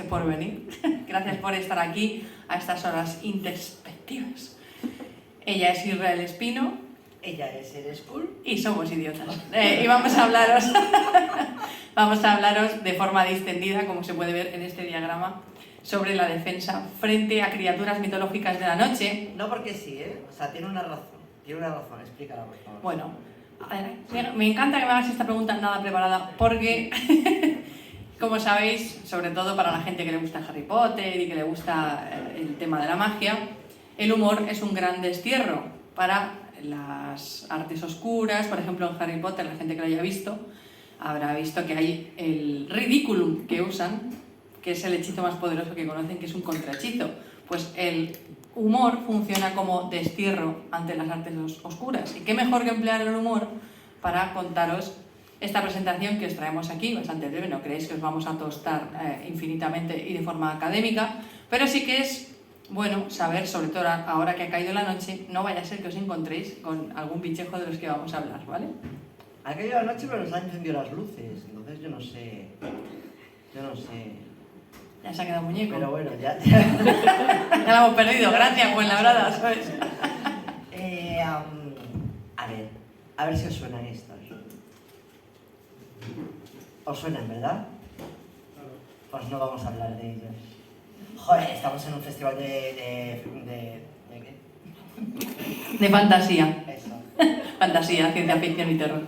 por venir. Gracias por estar aquí a estas horas introspectivas. Ella es Israel Espino. Ella es Eres Cool. Y somos idiotas. Y vamos a hablaros de forma distendida, como se puede ver en este diagrama, sobre la defensa frente a criaturas mitológicas de la noche. No porque sí, ¿eh? O sea, tiene una razón. Explícala, por favor. Bueno, a ver, me encanta que me hagas esta pregunta nada preparada, porque, como sabéis, sobre todo para la gente que le gusta Harry Potter y que le gusta el tema de la magia, el humor es un gran destierro para las artes oscuras. Por ejemplo, en Harry Potter, la gente que lo haya visto habrá visto que hay el Ridiculum que usan, que es el hechizo más poderoso que conocen, que es un contrahechizo. Pues el humor funciona como destierro ante las artes oscuras. Y qué mejor que emplear el humor para contaros esta presentación que os traemos aquí, bastante breve, no creéis que os vamos a tostar infinitamente y de forma académica, pero sí que es bueno saber, sobre todo ahora que ha caído la noche, no vaya a ser que os encontréis con algún bichejo de los que vamos a hablar, ¿vale? Ha caído la noche, pero nos han encendido las luces, entonces yo no sé. Ya se ha quedado muñeco. Pero bueno, ya la hemos perdido, gracias, Fuenlabrada, ¿sabes? A ver si os suenan estos. ¿Os suenan, verdad? Pues no vamos a hablar de ellos. Joder, estamos en un festival ¿de qué? De fantasía. Eso. Fantasía, ciencia ficción y terror.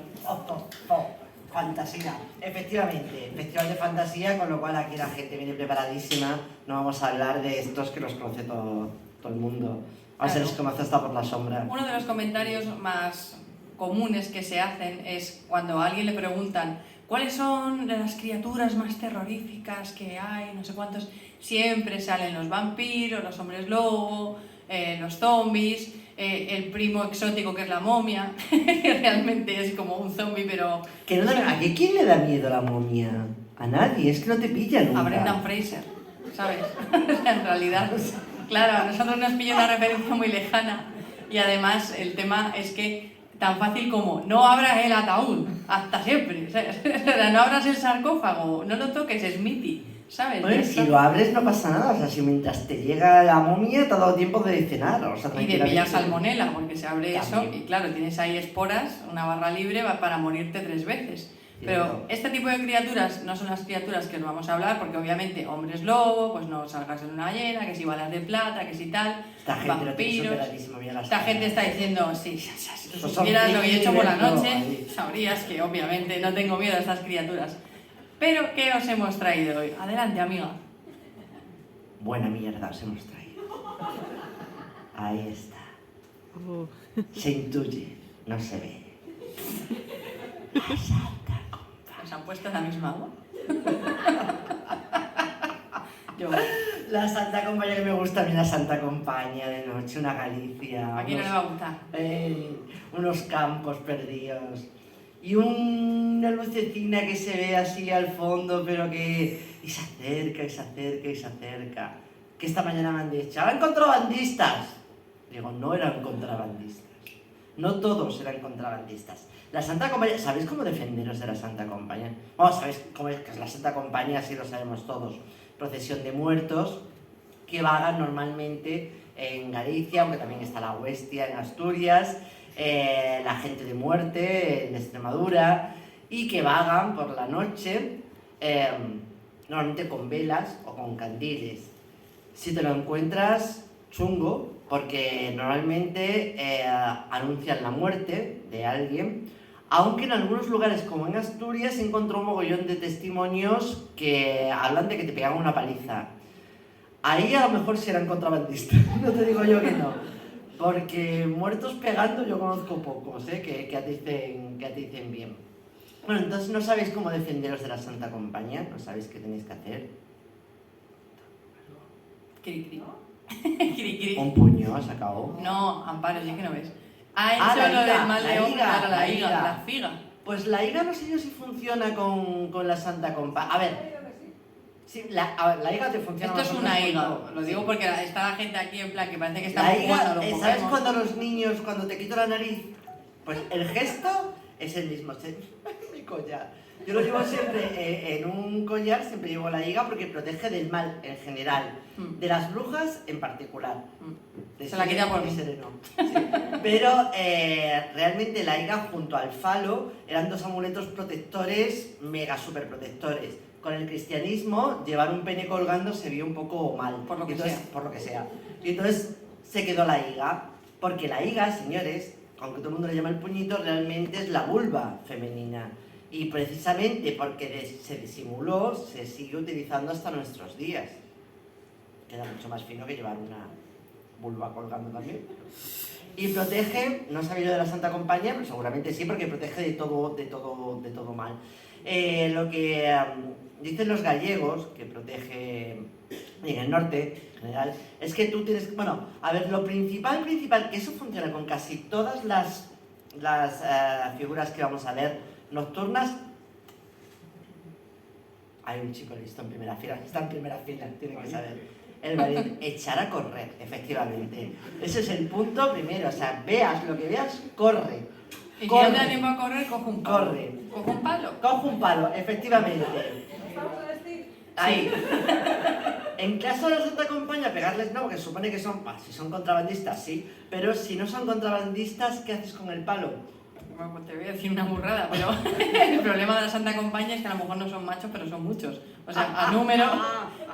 Fantasía. Efectivamente, festival de fantasía, con lo cual aquí la gente viene preparadísima. No vamos a hablar de estos que los conoce todo el mundo. A ver si los conoce hasta por la sombra. Uno de los comentarios más comunes que se hacen es cuando a alguien le preguntan ¿cuáles son las criaturas más terroríficas que hay? No sé cuántos. Siempre salen los vampiros, los hombres lobo, los zombies, el primo exótico que es la momia, que realmente es como un zombie, pero... ¿A quién le da miedo la momia? A nadie, es que no te pilla nunca. A Brendan Fraser, ¿sabes? En realidad, claro, a nosotros nos pilla una referencia muy lejana y además el tema es que tan fácil como no abras el ataúd, hasta siempre, ¿sabes? No abras el sarcófago, no lo toques, es Smithy, ¿sabes? Bueno, si lo abres no pasa nada, o sea, si mientras te llega la momia te ha dado tiempo de cenar, o sea, y de pillar salmonela, porque se abre también. eso y claro, tienes ahí esporas, una barra libre para morirte 3 veces. Pero este tipo de criaturas no son las criaturas que os vamos a hablar, porque obviamente hombres lobo, pues no salgas en una ballena, que si balas de plata, que si tal, esta gente vampiros. Esta gente está diciendo, sí, si tú supieras lo que he hecho por la noche, sabrías que obviamente no tengo miedo a estas criaturas. Pero, ¿qué os hemos traído hoy? Adelante, amiga. Buena mierda os hemos traído. Ahí está. Se intuye, no se ve. ¿Os han puesto la misma agua? Yo. La Santa Compañía, que me gusta a mí, la Santa Compañía de noche, una Galicia. ¿A quién no le va a gustar? Unos campos perdidos. Y una lucecina que se ve así al fondo, pero que... Y se acerca, y se acerca, y se acerca. Que esta mañana me han dicho, ¡eran contrabandistas! Digo, no eran contrabandistas. No todos eran contrabandistas. La Santa Compañía... ¿Sabéis cómo defenderos de la Santa Compañía? Bueno, ¿sabéis cómo es que es la Santa Compañía? Sí lo sabemos todos. Procesión de muertos que vagan normalmente en Galicia, aunque también está la Huestia en Asturias, la gente de muerte en Extremadura, y que vagan por la noche, normalmente con velas o con candiles. Si te lo encuentras, chungo, porque normalmente anuncian la muerte de alguien, aunque en algunos lugares, como en Asturias, se encontró un mogollón de testimonios que hablan de que te pegan una paliza. Ahí a lo mejor sí eran contrabandistas, no te digo yo que no. Porque muertos pegando yo conozco pocos, que aticen bien. Bueno, entonces no sabéis cómo defenderos de la Santa Compañía, no sabéis qué tenéis que hacer. Cri, cri. Cri, cri. Un puño, se acabó. No, Amparo, sí que no ves. Ha hecho lo del mal de ojo, claro, la higa, la figa. Pues la higa no sé yo si funciona con la Santa Compañía. A ver, sí, la higa te funciona. Esto es una higa, lo digo porque está la gente aquí en plan que parece que está la jugando higa, los ¿sabes Pokémon? cuando los niños, cuando te quito la nariz? Pues el gesto es el mismo. Mi collar. Yo lo llevo siempre en un collar, siempre llevo la higa porque protege del mal en general, de las brujas en particular. Se la quita por mí. Sereno. Sí. Pero realmente la higa junto al falo eran dos amuletos protectores, mega super protectores. Con el cristianismo, llevar un pene colgando se vio un poco mal. Por lo que entonces, sea. Por lo que sea. Y entonces se quedó la higa, porque la higa, señores, aunque todo el mundo le llama el puñito, realmente es la vulva femenina. Y precisamente porque se disimuló, se sigue utilizando hasta nuestros días. Queda mucho más fino que llevar una vulva colgando también. Y protege, no sabía yo de la Santa Compañía, pero seguramente sí, porque protege de todo mal. Lo que dicen los gallegos, que protege en el norte en general, es que tú tienes, bueno, a ver, lo principal, que eso funciona con casi todas las figuras que vamos a ver nocturnas. Hay un chico listo en primera fila, está en primera fila, tiene que saber. El valiente, echar a correr, efectivamente. Ese es el punto primero, o sea, veas lo que veas, corre. Y si no te animo a correr, cojo un palo. Corre. ¿Cojo un palo? Cojo un palo, efectivamente. Ahí. En caso de la Santa Compañía, pegarles no, porque se supone que son, si son contrabandistas, sí, pero si no son contrabandistas, ¿qué haces con el palo? Bueno, pues te voy a decir una burrada, pero el problema de la Santa Compañía es que a lo mejor no son machos, pero son muchos. O sea, a número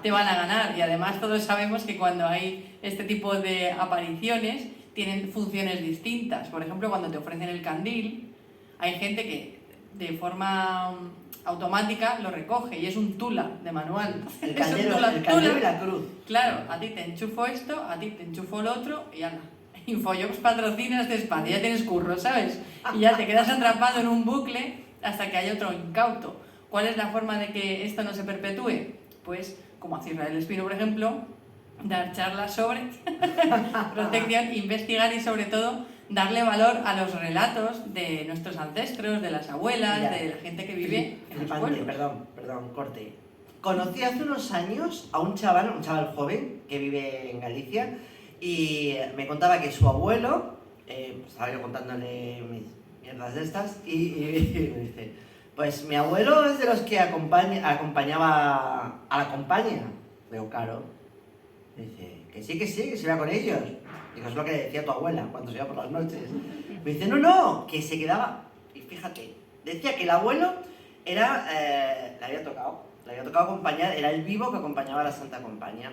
te van a ganar. Y además todos sabemos que cuando hay este tipo de apariciones tienen funciones distintas. Por ejemplo, cuando te ofrecen el candil, hay gente que de forma automática lo recoge y es un tula de manual. El candelo y la cruz. Claro, a ti te enchufo esto, a ti te enchufo lo otro y anda. Infojox patrocina este espacio, ya tienes curro, ¿sabes? Y ya te quedas atrapado en un bucle hasta que haya otro incauto. ¿Cuál es la forma de que esto no se perpetúe? Pues, como hace Israel Espino, por ejemplo, dar charlas sobre protección, investigar y sobre todo darle valor a los relatos de nuestros ancestros, de las abuelas, Mira, de la gente que vive en los pueblos. Perdón, corte. Conocí hace unos años a un chaval joven que vive en Galicia y me contaba que su abuelo, estaba yo contándole mis mierdas de estas, y me dice, pues mi abuelo es de los que acompañaba a la compañía. Digo, claro. Dice, que sí, que se iba con ellos. Digo, es lo que decía tu abuela cuando se iba por las noches. Me dice, no, que se quedaba. Y fíjate, decía que el abuelo era, le había tocado acompañar, era el vivo que acompañaba a la Santa Compañía.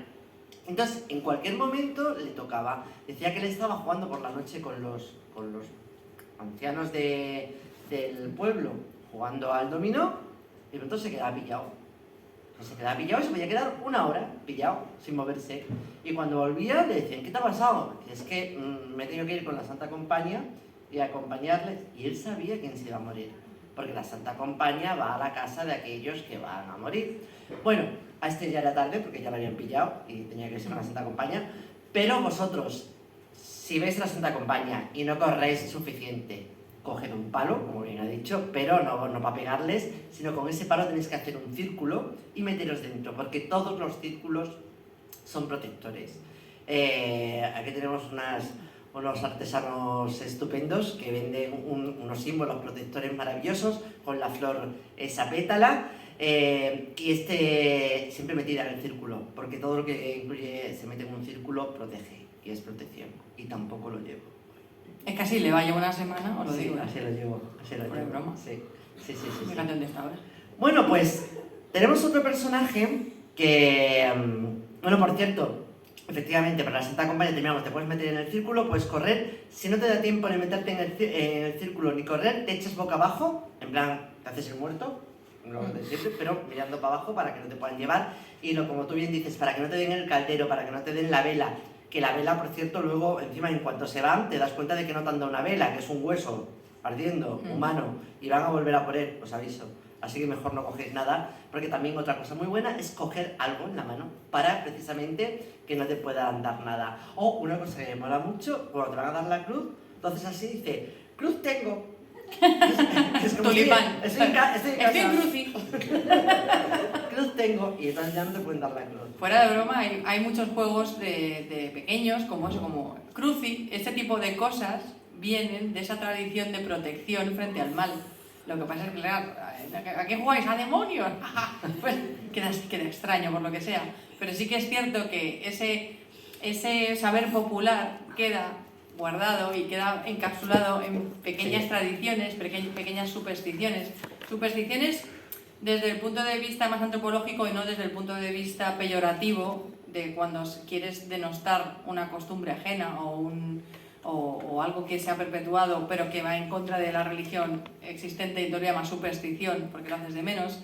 Entonces, en cualquier momento le tocaba. Decía que él estaba jugando por la noche con los ancianos del pueblo, jugando al dominó, y pronto se quedaba pillado. Se quedaba pillado y se podía quedar una hora pillado, sin moverse. Y cuando volvía le decían, ¿qué te ha pasado? Y es que me he tenido que ir con la Santa Compañía y acompañarles. Y él sabía quién se iba a morir, porque la Santa Compañía va a la casa de aquellos que van a morir. Bueno, a este ya era tarde porque ya lo habían pillado y tenía que irse con la Santa Compañía. Pero vosotros, si veis la Santa Compañía y no corréis suficiente, coged un palo, como bien ha dicho, pero no para pegarles, sino con ese palo tenéis que hacer un círculo y meteros dentro, porque todos los círculos son protectores. Aquí tenemos unos artesanos estupendos que venden unos símbolos protectores maravillosos con la flor esa pétala, y siempre metida en el círculo, porque todo lo que incluye se mete en un círculo protege, y es protección, y tampoco lo llevo. Es que así le va a llevar una semana, os lo digo. Así lo llevo. ¿Por el broma? Sí. Fíjate dónde está ahora. Bueno, pues tenemos otro personaje que, bueno, por cierto, efectivamente, para la Santa Compañía terminamos, te puedes meter en el círculo, puedes correr. Si no te da tiempo ni meterte en el círculo ni correr, te echas boca abajo, en plan, te haces el muerto, lo de siempre, pero mirando para abajo para que no te puedan llevar. Y como tú bien dices, para que no te den el caldero, para que no te den la vela. Que la vela, por cierto, luego, encima, en cuanto se van, te das cuenta de que no te han dado una vela, que es un hueso ardiendo, humano, y van a volver a por él, os aviso. Así que mejor no cogéis nada, porque también otra cosa muy buena es coger algo en la mano para, precisamente, que no te puedan dar nada. O una cosa que me mola mucho, cuando te van a dar la cruz, entonces así dice, cruz tengo. Es como Tulipán. Estoy en cruci. Cruz tengo, y entonces ya no te pueden dar la cruz. Fuera de broma, hay muchos juegos de pequeños, como eso, como Cruci. Este tipo de cosas vienen de esa tradición de protección frente al mal. Lo que pasa es que, claro, ¿a qué jugáis? ¿A demonios? Pues queda extraño por lo que sea. Pero sí que es cierto que ese saber popular queda guardado y queda encapsulado en pequeñas tradiciones, pequeñas supersticiones. Supersticiones desde el punto de vista más antropológico y no desde el punto de vista peyorativo, de cuando quieres denostar una costumbre ajena o algo que se ha perpetuado pero que va en contra de la religión existente y tú lo llamas superstición porque lo haces de menos.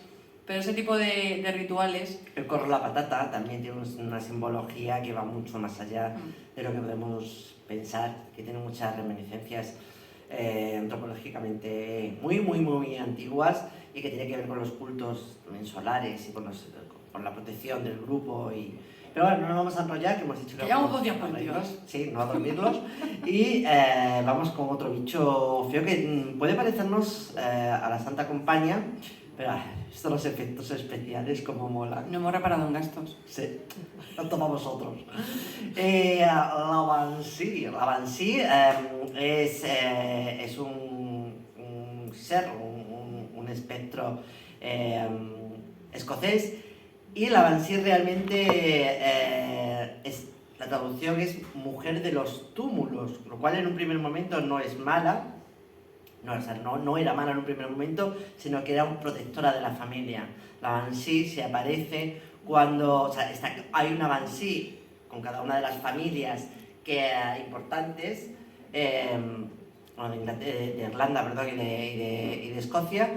Pero ese tipo de rituales... El corro la patata también tiene una simbología que va mucho más allá de lo que podemos pensar, que tiene muchas reminiscencias antropológicamente muy antiguas y que tiene que ver con los cultos solares y con la protección del grupo. Pero bueno, no nos vamos a enrollar, que hemos dicho que llevamos vamos 2 días perdidos. Sí, no a dormirlos. Y vamos con otro bicho feo que puede parecernos a la Santa Compañía, pero estos los efectos especiales como molan. No hemos reparado en gastos. Sí, tanto para vosotros. La Banshee es un ser, un espectro escocés, y la Banshee realmente la traducción es mujer de los túmulos, lo cual en un primer momento no es mala. No era mala en un primer momento, sino que era una protectora de la familia. La Banshee se aparece cuando... O sea, hay una Banshee con cada una de las familias importantes, de Irlanda, perdón, y de Escocia,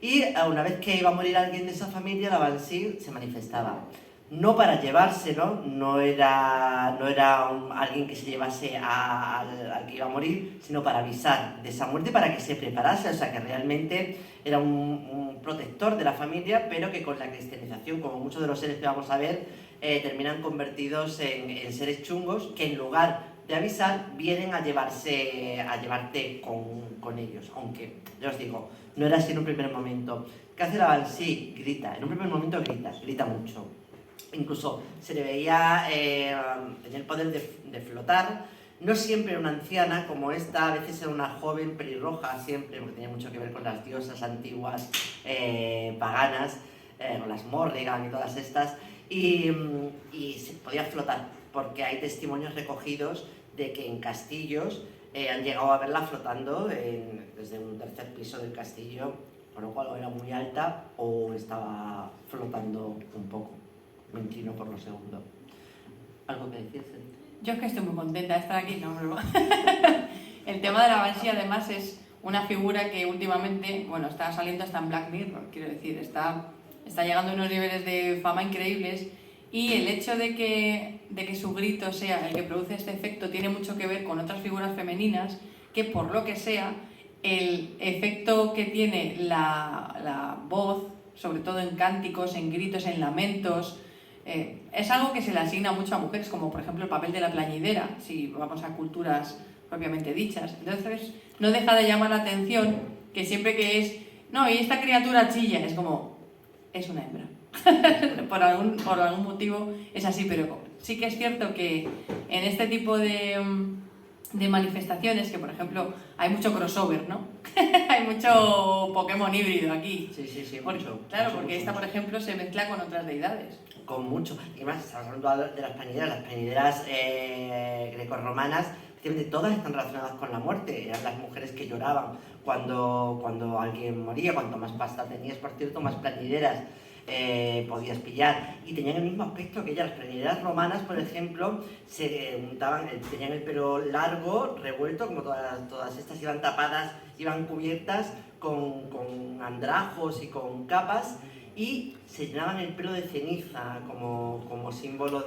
y una vez que iba a morir alguien de esa familia, la Banshee se manifestaba. No para llevárselo, no era alguien que se llevase al que iba a morir, sino para avisar de esa muerte, para que se preparase. O sea, que realmente era un protector de la familia, pero que con la cristianización, como muchos de los seres que vamos a ver, terminan convertidos en seres chungos que en lugar de avisar, vienen a llevarte con ellos. Aunque, ya os digo, no era así en un primer momento. ¿Qué hace la Banshee? Grita. En un primer momento grita mucho. Incluso se le veía tener el poder de flotar. No siempre era una anciana como esta, a veces era una joven pelirroja, siempre, porque tenía mucho que ver con las diosas antiguas paganas, con las Morrigan y todas estas, y se podía flotar, porque hay testimonios recogidos de que en castillos han llegado a verla flotando desde un tercer piso del castillo, con lo cual o era muy alta o estaba flotando un poco. Me inclino por lo segundo. ¿Algo que decir, Celi? Yo es que estoy muy contenta de estar aquí, no, broma. El tema de la Banshee además es una figura que últimamente, bueno, está saliendo hasta en Black Mirror, quiero decir, está llegando a unos niveles de fama increíbles, y el hecho de que su grito sea el que produce este efecto tiene mucho que ver con otras figuras femeninas que, por lo que sea, el efecto que tiene la voz, sobre todo en cánticos, en gritos, en lamentos, es algo que se le asigna mucho a mujeres, como por ejemplo el papel de la plañidera, si vamos a culturas propiamente dichas. Entonces, no deja de llamar la atención que siempre que es, no, y esta criatura chilla, es como, es una hembra. por algún motivo es así, pero sí que es cierto que en este tipo de manifestaciones, que por ejemplo hay mucho crossover, ¿no? Hay mucho Pokémon híbrido aquí. Sí, mucho. Claro, mucho, porque mucho, esta, mucho. por ejemplo, se mezcla con otras deidades. Con mucho. Y más, estamos hablando de las plañideras grecorromanas, efectivamente todas están relacionadas con la muerte. Eran las mujeres que lloraban cuando alguien moría. Cuanto más pasta tenías, por cierto, más plañideras podías pillar, y tenían el mismo aspecto que ellas. Las plañideras romanas, por ejemplo, tenían el pelo largo, revuelto, como todas estas, iban tapadas, iban cubiertas con andrajos y con capas, y se llenaban el pelo de ceniza como símbolo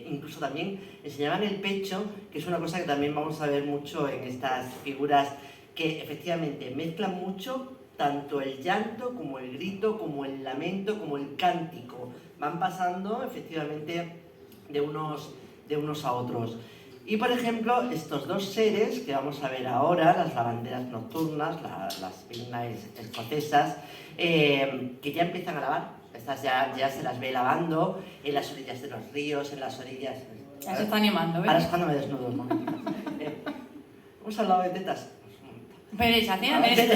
incluso también enseñaban el pecho, que es una cosa que también vamos a ver mucho en estas figuras, que efectivamente mezclan mucho tanto el llanto, como el grito, como el lamento, como el cántico. Van pasando efectivamente de unos a otros. Y por ejemplo, estos dos seres que vamos a ver ahora, las lavanderas nocturnas, las pigmeas escocesas, que ya empiezan a lavar. Estas ya se las ve lavando en las orillas de los ríos, en las orillas... Ya se está animando, ¿ves? Ahora es cuando me desnudo un momentito. ¿Hemos hablado de tetas? Pereza, esto.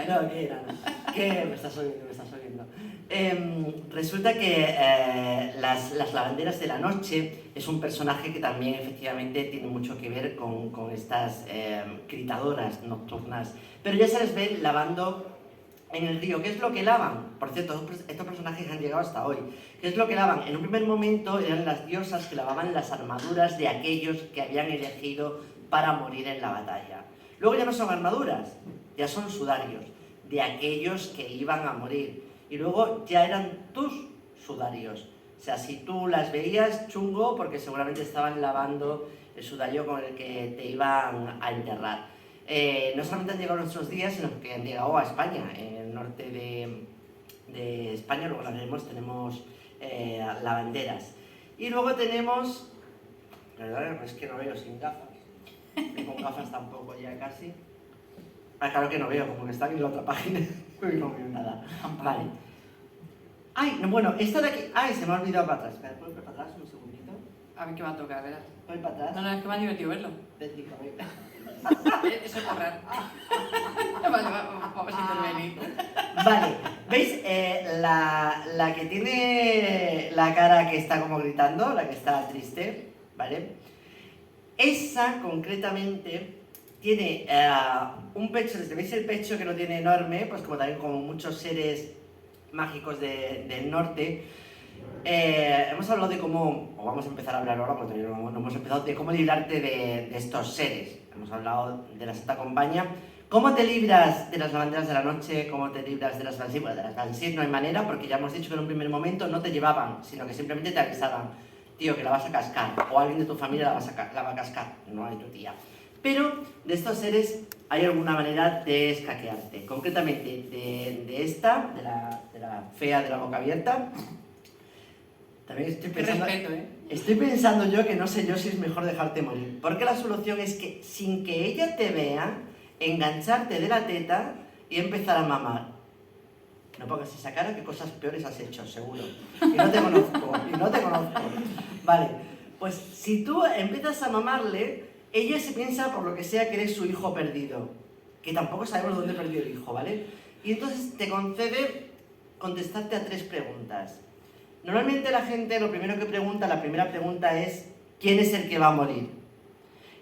No, ¿qué era? ¿Qué? Me estás oyendo. Resulta que las lavanderas de la noche es un personaje que también efectivamente tiene mucho que ver con estas gritadoras nocturnas. Pero ya se les ve lavando en el río. ¿Qué es lo que lavan? Por cierto, estos personajes han llegado hasta hoy. ¿Qué es lo que lavan? En un primer momento eran las diosas que lavaban las armaduras de aquellos que habían elegido para morir en la batalla. Luego ya no son armaduras, ya son sudarios de aquellos que iban a morir. Y luego ya eran tus sudarios. O sea, si tú las veías, chungo, porque seguramente estaban lavando el sudario con el que te iban a enterrar. No solamente han llegado nuestros días, sino que han llegado a España. En el norte de España, luego la veremos, tenemos lavanderas. Y luego tenemos... Perdón, es que no veo sin gafas. Y con gafas tampoco ya casi. Ah, claro que no veo, como que está en la otra página. No veo nada. Vale. Ay, no, bueno, esta de aquí... Ay, se me ha olvidado para atrás. Espera, ¿puedo ir para atrás un segundito? A ver qué va a tocar, verás. ¿Voy para atrás? No, es que me ha divertido verlo. Venga. Eso es correr. Vale, vamos a intervenir. Vale, ¿veis? La que tiene la cara que está como gritando, la que está triste, ¿vale? Esa, concretamente, tiene un pecho, desde veis el pecho que lo tiene enorme, pues como también como muchos seres mágicos del norte. Hemos hablado de cómo, o vamos a empezar a hablar ahora porque todavía no hemos empezado, de cómo librarte de estos seres. Hemos hablado de la Santa Compañía. ¿Cómo te libras de las lavanderas de la noche? ¿Cómo te libras de las Banshee? Bueno, de las Banshee no hay manera, porque ya hemos dicho que en un primer momento no te llevaban, sino que simplemente te avisaban, tío, que la vas a cascar, o alguien de tu familia la va a cascar, no hay tu tía. Pero de estos seres hay alguna manera de escaquearte. Concretamente, de esta, de la fea de la boca abierta, también estoy pensando... Qué respeto, ¿eh? Estoy pensando yo que no sé yo si es mejor dejarte morir. Porque la solución es que, sin que ella te vea, engancharte de la teta y empezar a mamar. No pongas esa cara, que cosas peores has hecho, seguro. Y no te conozco. Vale, pues si tú empiezas a mamarle, ella se piensa por lo que sea que eres su hijo perdido. Que tampoco sabemos dónde perdió el hijo, ¿vale? Y entonces te concede contestarte a 3 preguntas. Normalmente la gente lo primero que pregunta, la primera pregunta es ¿quién es el que va a morir?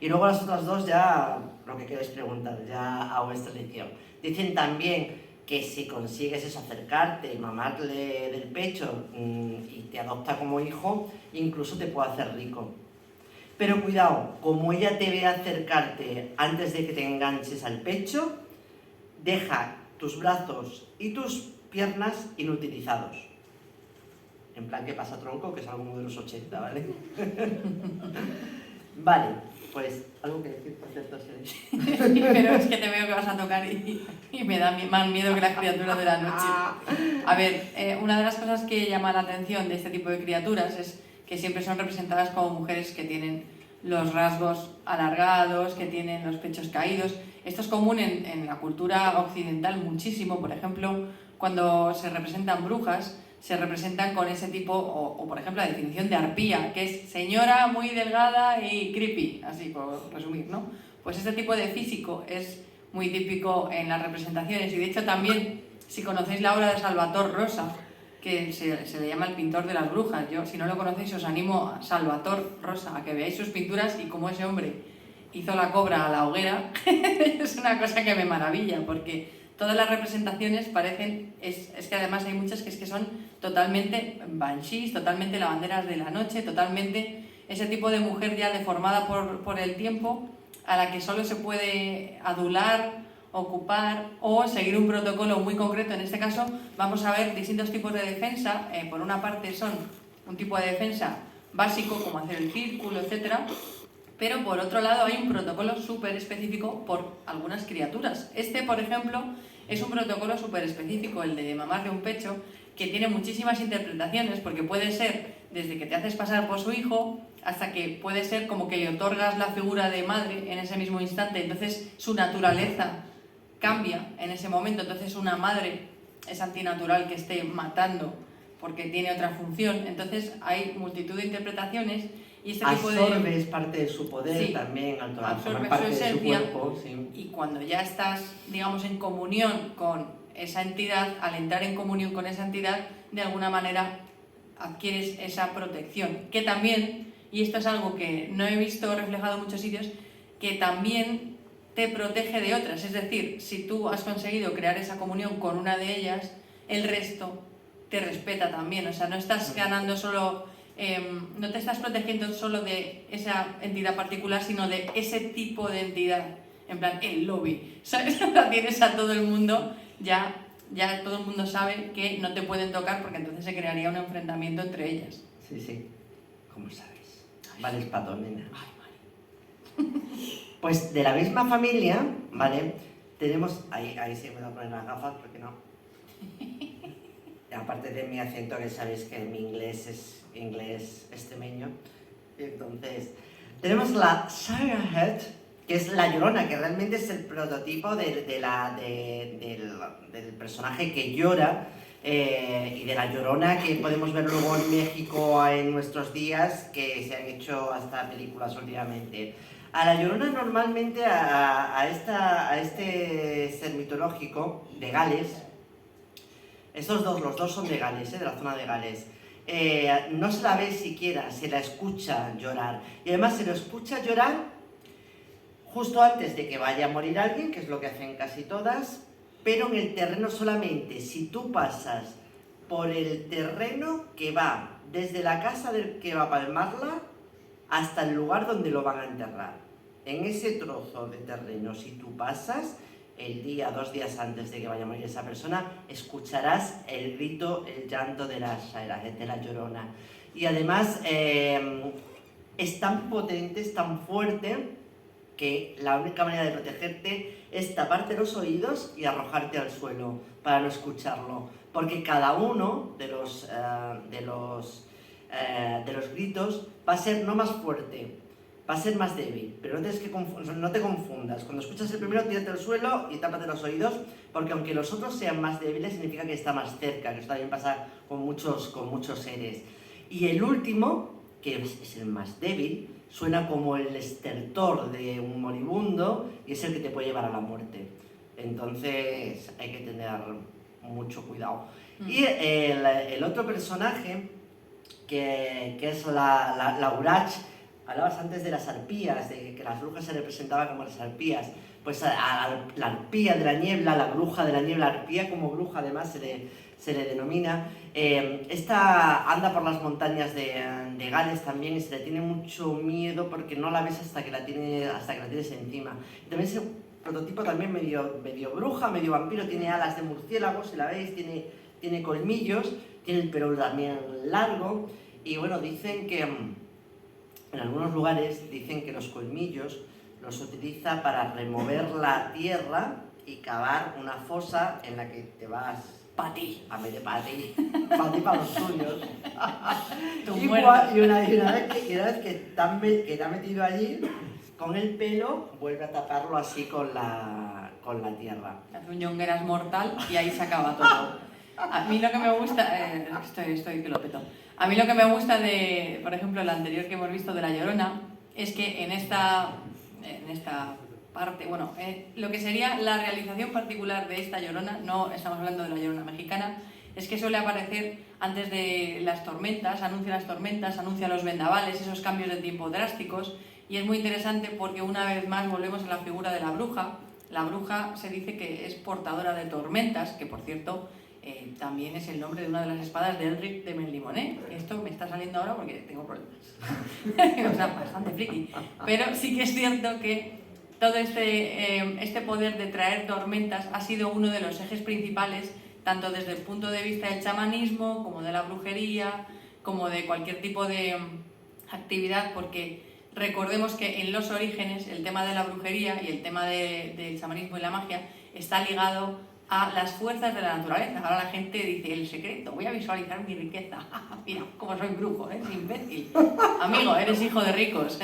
Y luego las otras 2 ya lo que queréis preguntar, ya a vuestra elección. Dicen también que si consigues eso, acercarte y mamarle del pecho y te adopta como hijo, incluso te puede hacer rico. Pero cuidado, como ella te ve acercarte antes de que te enganches al pecho, deja tus brazos y tus piernas inutilizados. En plan, ¿qué pasa, tronco? Que es algo de los 80, ¿vale? Vale, pues algo que decir, por cierto, sí, pero es que te veo que vas a tocar y me da más miedo que las criaturas de la noche. A ver, una de las cosas que llama la atención de este tipo de criaturas es que siempre son representadas como mujeres que tienen los rasgos alargados, que tienen los pechos caídos. Esto es común en la cultura occidental muchísimo. Por ejemplo, cuando se representan brujas, se representan con ese tipo, o por ejemplo la definición de arpía, que es señora muy delgada y creepy, así por resumir, ¿no? Pues este tipo de físico es muy típico en las representaciones, y de hecho también, si conocéis la obra de Salvator Rosa, que se le llama el pintor de las brujas, yo si no lo conocéis os animo a Salvator Rosa, a que veáis sus pinturas y cómo ese hombre hizo la cobra a la hoguera. Es una cosa que me maravilla, porque todas las representaciones parecen, es que además hay muchas que son totalmente banshees, totalmente lavanderas de la noche, totalmente ese tipo de mujer ya deformada por el tiempo, a la que solo se puede adular, ocupar o seguir un protocolo muy concreto. En este caso vamos a ver distintos tipos de defensa. Por una parte son un tipo de defensa básico, como hacer el círculo, etcétera. Pero por otro lado hay un protocolo súper específico por algunas criaturas. Este, por ejemplo, es un protocolo súper específico, el de mamar de un pecho, que tiene muchísimas interpretaciones, porque puede ser desde que te haces pasar por su hijo hasta que puede ser como que le otorgas la figura de madre en ese mismo instante. Entonces su naturaleza cambia en ese momento. Entonces una madre es antinatural que esté matando porque tiene otra función. Entonces hay multitud de interpretaciones. Y este tipo absorbes parte de su poder sí, también, al tomar absorbes parte su de su esencia, cuerpo. Sí. y cuando ya estás, digamos, en comunión con esa entidad, al entrar en comunión con esa entidad, de alguna manera adquieres esa protección, que también, y esto es algo que no he visto reflejado en muchos sitios, que también te protege de otras. Es decir, si tú has conseguido crear esa comunión con una de ellas, el resto te respeta también. O sea, no estás ganando solo, no te estás protegiendo solo de esa entidad particular, sino de ese tipo de entidad. En plan, el lobby, ¿sabes? La tienes a todo el mundo, ya todo el mundo sabe que no te pueden tocar, porque entonces se crearía un enfrentamiento entre ellas. Sí, sí. ¿Cómo sabes? Vales pato, nena. Ay, vale. Pues de la misma familia, ¿vale? Tenemos... Ahí sí me voy a poner las gafas, porque no. Aparte de mi acento, que sabéis que mi inglés es inglés extremeño. Entonces, tenemos la Sirenhead, que es la Llorona, que realmente es el prototipo del personaje que llora, y de la Llorona que podemos ver luego en México en nuestros días, que se han hecho hasta películas últimamente. A la Llorona normalmente, a este ser mitológico de Gales, los dos son de Gales, de la zona de Gales. No se la ve siquiera, se la escucha llorar. Y además se lo escucha llorar justo antes de que vaya a morir alguien, que es lo que hacen casi todas, pero en el terreno solamente. Si tú pasas por el terreno que va desde la casa del que va a palmarla hasta el lugar donde lo van a enterrar. En ese trozo de terreno, si tú pasas, el día, 2 días antes de que vaya a morir esa persona, escucharás el grito, el llanto de la Llorona. Y además es tan potente, es tan fuerte, que la única manera de protegerte es taparte los oídos y arrojarte al suelo para no escucharlo. Porque cada uno de los gritos va a ser no más fuerte, va a ser más débil, pero no te confundas. Cuando escuchas el primero, tírate al suelo y tápate los oídos, porque aunque los otros sean más débiles, significa que está más cerca, que esto también pasa con muchos seres. Y el último, que es el más débil, suena como el estertor de un moribundo y es el que te puede llevar a la muerte. Entonces hay que tener mucho cuidado. Y el otro personaje, que es la Urach. Hablabas antes de las arpías, de que las brujas se representaban como las arpías. Pues a la arpía de la niebla, la bruja de la niebla, arpía como bruja además se le denomina. Esta anda por las montañas de Gales también y se le tiene mucho miedo porque no la ves hasta que la tienes encima. Y también es un prototipo también medio bruja, medio vampiro, tiene alas de murciélago, si la veis, tiene colmillos, tiene el pelo también largo. Y bueno, dicen que en algunos lugares dicen que los colmillos los utiliza para remover la tierra y cavar una fosa en la que te vas para ti. A meter para ti, para los tuyos. Y una vez que te has metido allí, con el pelo, vuelve a taparlo así con la tierra. Hace un Jongueras mortal y ahí se acaba todo. A mí lo que me gusta, estoy que lo peto. A mí lo que me gusta de, por ejemplo, el anterior que hemos visto de La Llorona, es que en esta parte, bueno, lo que sería la realización particular de esta Llorona, no estamos hablando de la Llorona mexicana, es que suele aparecer antes de las tormentas, anuncia los vendavales, esos cambios de tiempo drásticos, y es muy interesante porque una vez más volvemos a la figura de la bruja. La bruja se dice que es portadora de tormentas, que por cierto también es el nombre de una de las espadas de Elric de Menlimoné. Esto me está saliendo ahora porque tengo problemas. O sea, bastante friki. Pero sí que es cierto que todo este poder de traer tormentas ha sido uno de los ejes principales, tanto desde el punto de vista del chamanismo, como de la brujería, como de cualquier tipo de actividad, porque recordemos que en los orígenes el tema de la brujería y el tema del chamanismo y la magia está ligado a las fuerzas de la naturaleza. Ahora la gente dice, el secreto, voy a visualizar mi riqueza. Mira, como soy brujo, imbécil. Amigo, eres hijo de ricos,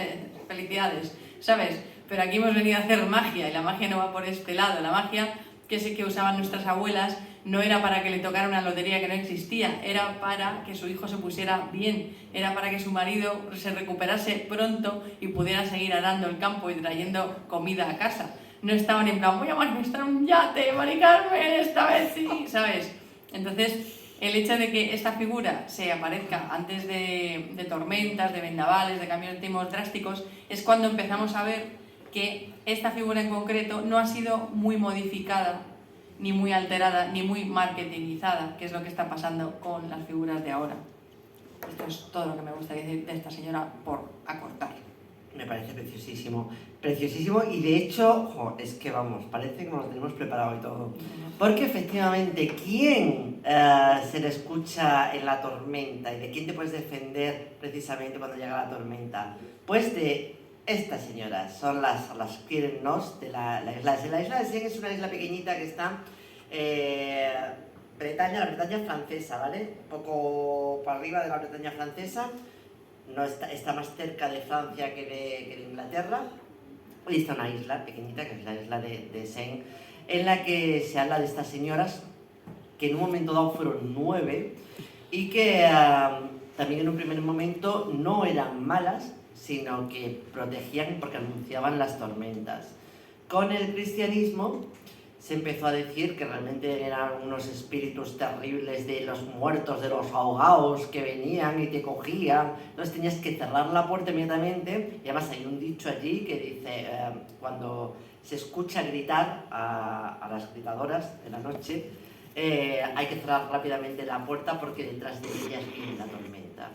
felicidades, ¿sabes? Pero aquí hemos venido a hacer magia y la magia no va por este lado. La magia que usaban nuestras abuelas no era para que le tocara una lotería que no existía, era para que su hijo se pusiera bien, era para que su marido se recuperase pronto y pudiera seguir arando el campo y trayendo comida a casa. No estaban en plan, voy a manifestar un yate, Mari Carmen, esta vez sí, ¿sabes? Entonces, el hecho de que esta figura se aparezca antes de tormentas, de vendavales, de cambios de tiempos drásticos, es cuando empezamos a ver que esta figura en concreto no ha sido muy modificada, ni muy alterada, ni muy marketingizada, que es lo que está pasando con las figuras de ahora. Esto es todo lo que me gusta decir de esta señora por acortar. Me parece preciosísimo, preciosísimo, y de hecho, es que vamos, parece que nos lo tenemos preparado y todo. Porque efectivamente, ¿quién se le escucha en la tormenta y de quién te puedes defender precisamente cuando llega la tormenta? Pues de estas señoras, son las Quirnos de la isla de Sen. La isla de Sen es una isla pequeñita que está la Bretaña francesa, ¿vale? Un poco para arriba de la Bretaña francesa. No está más cerca de Francia que de Inglaterra, y está una isla pequeñita, que es la isla de Sen, en la que se habla de estas señoras, que en un momento dado fueron 9, y que también en un primer momento no eran malas, sino que protegían porque anunciaban las tormentas. Con el cristianismo se empezó a decir que realmente eran unos espíritus terribles de los muertos, de los ahogados que venían y te cogían. Entonces tenías que cerrar la puerta inmediatamente. Y además hay un dicho allí que dice, cuando se escucha gritar a las gritadoras de la noche, hay que cerrar rápidamente la puerta porque detrás de ellas viene la tormenta.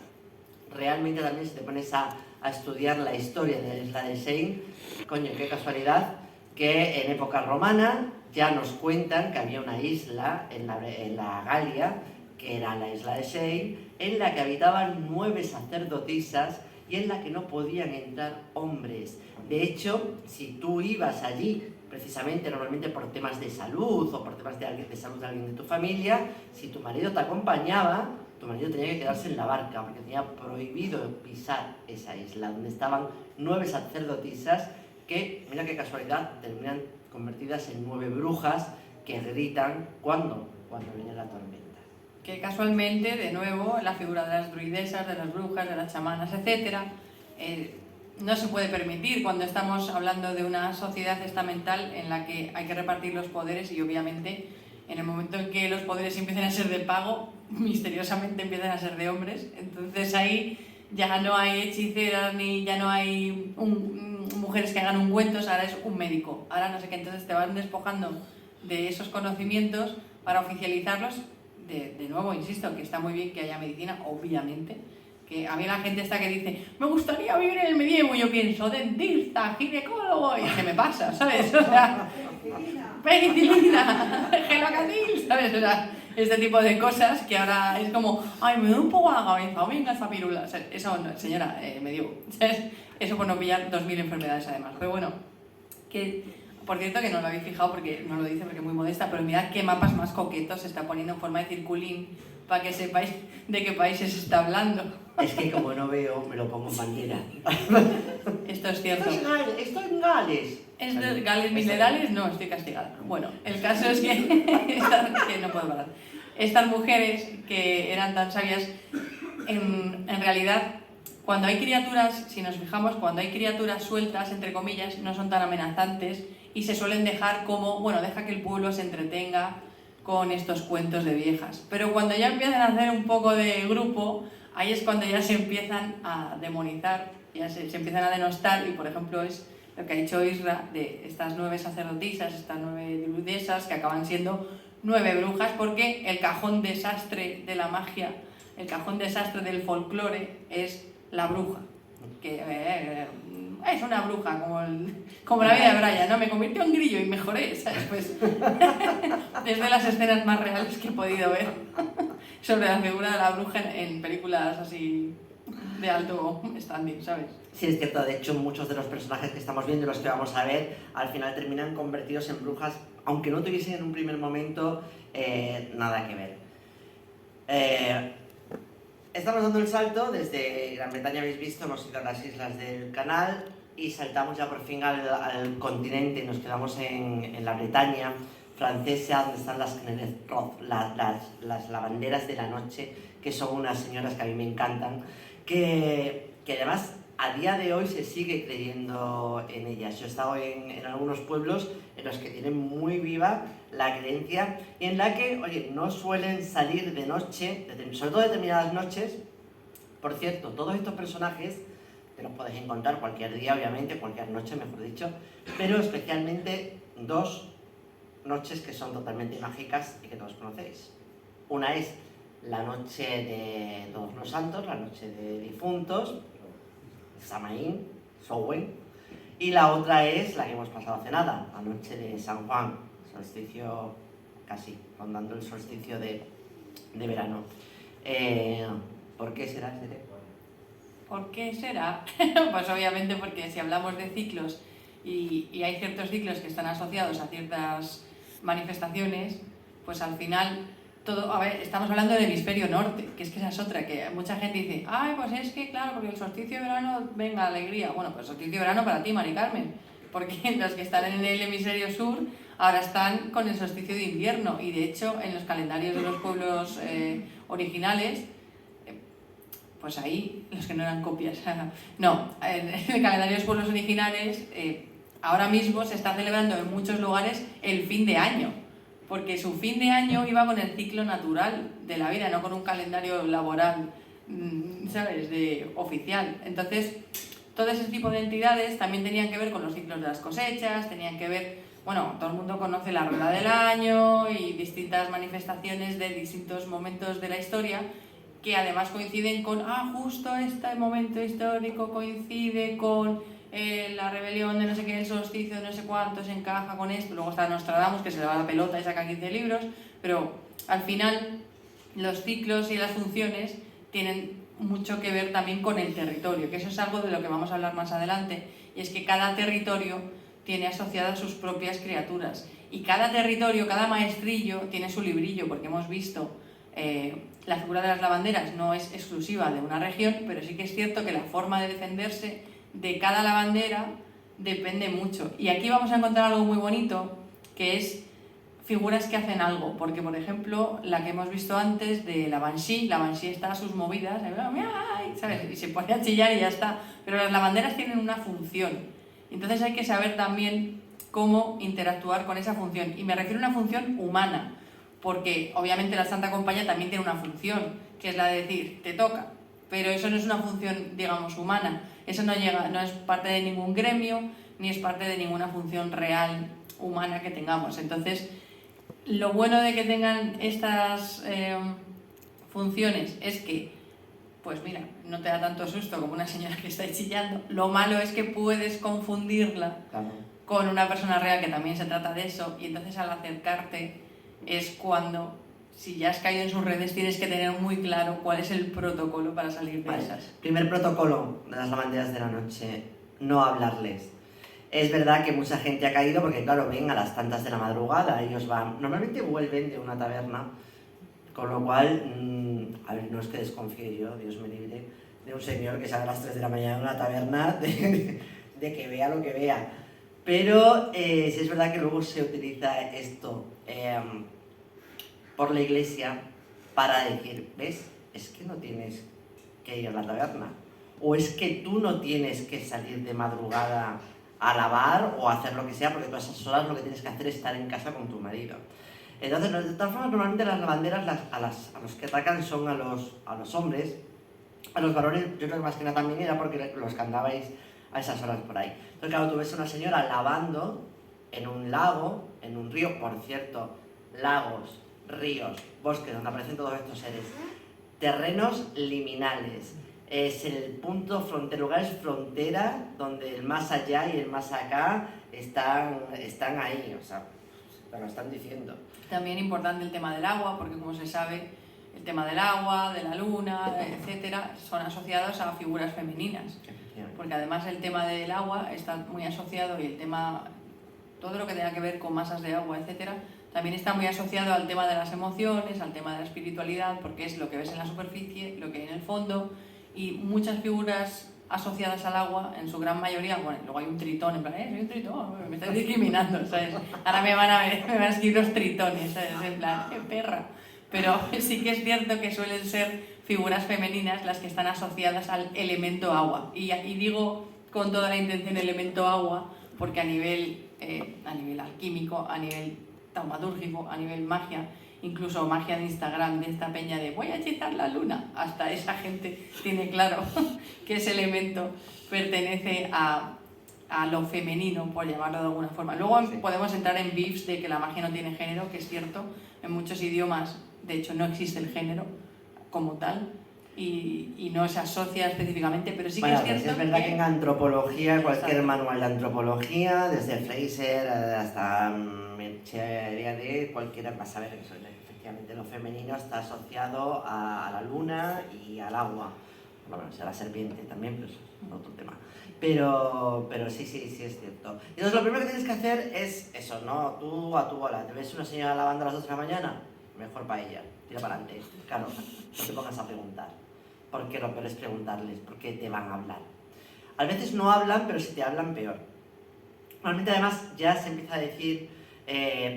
Realmente también si te pones a estudiar la historia de la isla de Sen, coño, qué casualidad que en época romana ya nos cuentan que había una isla en la Galia, que era la isla de Sen, en la que habitaban 9 sacerdotisas y en la que no podían entrar hombres. De hecho, si tú ibas allí, precisamente normalmente por temas de salud o por temas de salud de alguien de tu familia, si tu marido te acompañaba, tu marido tenía que quedarse en la barca porque tenía prohibido pisar esa isla, donde estaban 9 sacerdotisas que, mira qué casualidad, terminan convertidas en 9 brujas que gritan cuando viene la tormenta. Que casualmente, de nuevo, la figura de las druidesas, de las brujas, de las chamanas, etc., no se puede permitir cuando estamos hablando de una sociedad estamental en la que hay que repartir los poderes y obviamente en el momento en que los poderes empiecen a ser de pago, misteriosamente empiezan a ser de hombres. Entonces ahí ya no hay hechiceras ni ya no hay mujeres que hagan ungüentos, ahora es un médico, ahora no sé qué. Entonces te van despojando de esos conocimientos para oficializarlos. De nuevo, insisto, que está muy bien que haya medicina, obviamente, que a mí la gente está que dice, me gustaría vivir en el medievo, y yo pienso, dentista, ginecólogo, y se me pasa, ¿sabes? O sea, penicilina, gelocatil, ¿sabes? O sea, este tipo de cosas que ahora es como, ay, me da un poco la cabeza, o venga esa pirula. O sea, eso, no, señora, medievo, ¿sabes? Eso por no pillar 2000 enfermedades además. Pero bueno, que... Por cierto, que no lo habéis fijado porque no lo dice porque es muy modesta, pero mirad qué mapas más coquetos se está poniendo en forma de circulín para que sepáis de qué países está hablando. Es que como no veo, me lo pongo en bandera. Esto es cierto. Esto es Gales. ¿Esto es Gales minerales? No, estoy castigada. Bueno, el caso es que no puedo parar. Estas mujeres que eran tan sabias, en realidad, cuando hay criaturas, si nos fijamos, cuando hay criaturas sueltas, entre comillas, no son tan amenazantes y se suelen dejar como, bueno, deja que el pueblo se entretenga con estos cuentos de viejas. Pero cuando ya empiezan a hacer un poco de grupo, ahí es cuando ya se empiezan a demonizar, ya se empiezan a denostar, y por ejemplo es lo que ha dicho Isra de estas 9 sacerdotisas, estas 9 druidesas, que acaban siendo 9 brujas, porque el cajón desastre de la magia, el cajón desastre del folclore es la bruja, que es una bruja, como la vida de Brian, ¿no? Me convirtió en grillo y mejoré, ¿sabes? Pues es de las escenas más reales que he podido ver sobre la figura de la bruja en películas así de alto standing, ¿sabes? Sí, es cierto. De hecho, muchos de los personajes que estamos viendo y los que vamos a ver, al final terminan convertidos en brujas, aunque no tuviesen en un primer momento nada que ver. Estamos dando el salto desde Gran Bretaña, habéis visto, hemos ido a las islas del Canal y saltamos ya por fin al continente, nos quedamos en la Bretaña francesa, donde están las lavanderas de la noche, que son unas señoras que a mí me encantan, que además a día de hoy se sigue creyendo en ellas. Yo he estado en algunos pueblos en los que tienen muy viva la creencia y en la que, oye, no suelen salir de noche, sobre todo determinadas noches. Por cierto, todos estos personajes te los puedes encontrar cualquier día, obviamente, cualquier noche, mejor dicho, pero especialmente dos noches que son totalmente mágicas y que todos conocéis. Una es la noche de Todos los Santos, la noche de difuntos, Samaín, Samhain, y la otra es la que hemos pasado hace nada, la noche de San Juan, solsticio, casi rondando el solsticio de verano. ¿Por qué será, Sere? ¿Por qué será? Pues obviamente porque si hablamos de ciclos y hay ciertos ciclos que están asociados a ciertas manifestaciones, pues al final todo, a ver, estamos hablando del hemisferio norte, que esa es otra, que mucha gente dice, ay, pues es que claro, porque el solsticio de verano, venga, alegría. Bueno, pues el solsticio de verano para ti, Mari Carmen, porque los que están en el hemisferio sur ahora están con el solsticio de invierno, y de hecho en los calendarios de los pueblos originales, pues ahí, los que no eran copias, no, en el calendario de los pueblos originales, ahora mismo se está celebrando en muchos lugares el fin de año, porque su fin de año iba con el ciclo natural de la vida, no con un calendario laboral, ¿sabes?, oficial. Entonces, todo ese tipo de entidades también tenían que ver con los ciclos de las cosechas, tenían que ver, bueno, todo el mundo conoce la rueda del año y distintas manifestaciones de distintos momentos de la historia, que además coinciden con, justo este momento histórico coincide con la rebelión de no sé qué, el solsticio de no sé cuánto, se encaja con esto. Luego está Nostradamus, que se le va la pelota y saca 15 libros, pero al final los ciclos y las funciones tienen mucho que ver también con el territorio, que eso es algo de lo que vamos a hablar más adelante, y es que cada territorio tiene asociadas sus propias criaturas, y cada territorio, cada maestrillo tiene su librillo, porque hemos visto la figura de las lavanderas no es exclusiva de una región, pero sí que es cierto que la forma de defenderse de cada lavandera depende mucho. Y aquí vamos a encontrar algo muy bonito, que es figuras que hacen algo, porque por ejemplo la que hemos visto antes de la Banshee está a sus movidas, ¿sabes?, y se pone a chillar y ya está, pero las lavanderas tienen una función, entonces hay que saber también cómo interactuar con esa función, y me refiero a una función humana, porque obviamente la Santa Compañía también tiene una función, que es la de decir, te toca, pero eso no es una función, digamos, humana, eso no es parte de ningún gremio, ni es parte de ninguna función real humana que tengamos. Entonces, lo bueno de que tengan estas funciones es que, pues mira, no te da tanto susto como una señora que está chillando. Lo malo es que puedes confundirla con una persona real, que también se trata de eso, y entonces al acercarte es cuando, si ya has caído en sus redes, tienes que tener muy claro cuál es el protocolo para salir de esas. Primer protocolo de las lavanderas de la noche, no hablarles. Es verdad que mucha gente ha caído porque, claro, ven a las tantas de la madrugada, ellos van, normalmente vuelven de una taberna, con lo cual, a ver, no es que desconfíe yo, Dios me libre, de un señor que sale a las 3 de la mañana de una taberna, de que vea lo que vea. Pero sí es verdad que luego se utiliza esto por la iglesia para decir, ¿ves? Es que no tienes que ir a la taberna. O es que tú no tienes que salir de madrugada a lavar o a hacer lo que sea, porque todas esas horas lo que tienes que hacer es estar en casa con tu marido. Entonces, de todas formas, normalmente las lavanderas a los que atacan son a los hombres, a los varones. Yo creo que más que nada también era porque los que andabais a esas horas por ahí. Entonces, claro, tú ves a una señora lavando en un lago, en un río, por cierto, lagos, ríos, bosques, donde aparecen todos estos seres, terrenos liminales, es el punto frontera, lugares frontera donde el más allá y el más acá están ahí, o sea, te lo están diciendo. También importante el tema del agua, porque como se sabe, el tema del agua, de la luna, etcétera, son asociados a figuras femeninas, porque además el tema del agua está muy asociado, y el tema, todo lo que tenga que ver con masas de agua, etcétera, también está muy asociado al tema de las emociones, al tema de la espiritualidad, porque es lo que ves en la superficie, lo que hay en el fondo, y muchas figuras asociadas al agua, en su gran mayoría, bueno, luego hay un tritón, en plan, soy un tritón, me estás discriminando, ¿sabes? Ahora me van a escribir los tritones, ¿sabes? En plan, ¡qué perra! Pero sí que es cierto que suelen ser figuras femeninas las que están asociadas al elemento agua. Y digo con toda la intención elemento agua, porque a nivel alquímico, a nivel taumatúrgico, a nivel magia, incluso magia de Instagram, de esta peña de voy a hechizar la luna, hasta esa gente tiene claro que ese elemento pertenece a lo femenino, por llamarlo de alguna forma. Luego Sí. podemos entrar en beefs de que la magia no tiene género, que es cierto, en muchos idiomas, de hecho, no existe el género como tal y no se asocia específicamente, pero sí que Bueno, es cierto es verdad que en antropología, cualquier Exacto. manual de antropología, desde Fraser hasta Mercheriade, cualquiera va a saber que efectivamente lo femenino está asociado a la luna y al agua. Por lo menos a la serpiente también, pero eso es otro tema. Pero sí es cierto. Entonces lo primero que tienes que hacer es eso, ¿no? Tú a tu bola. ¿Te ves una señora lavando a las 2 de la mañana? Mejor para ella. Tira para adelante. Claro, no te pongas a preguntar. Porque lo peor es preguntarles, porque te van a hablar. A veces no hablan, pero si te hablan, peor. Normalmente además ya se empieza a decir,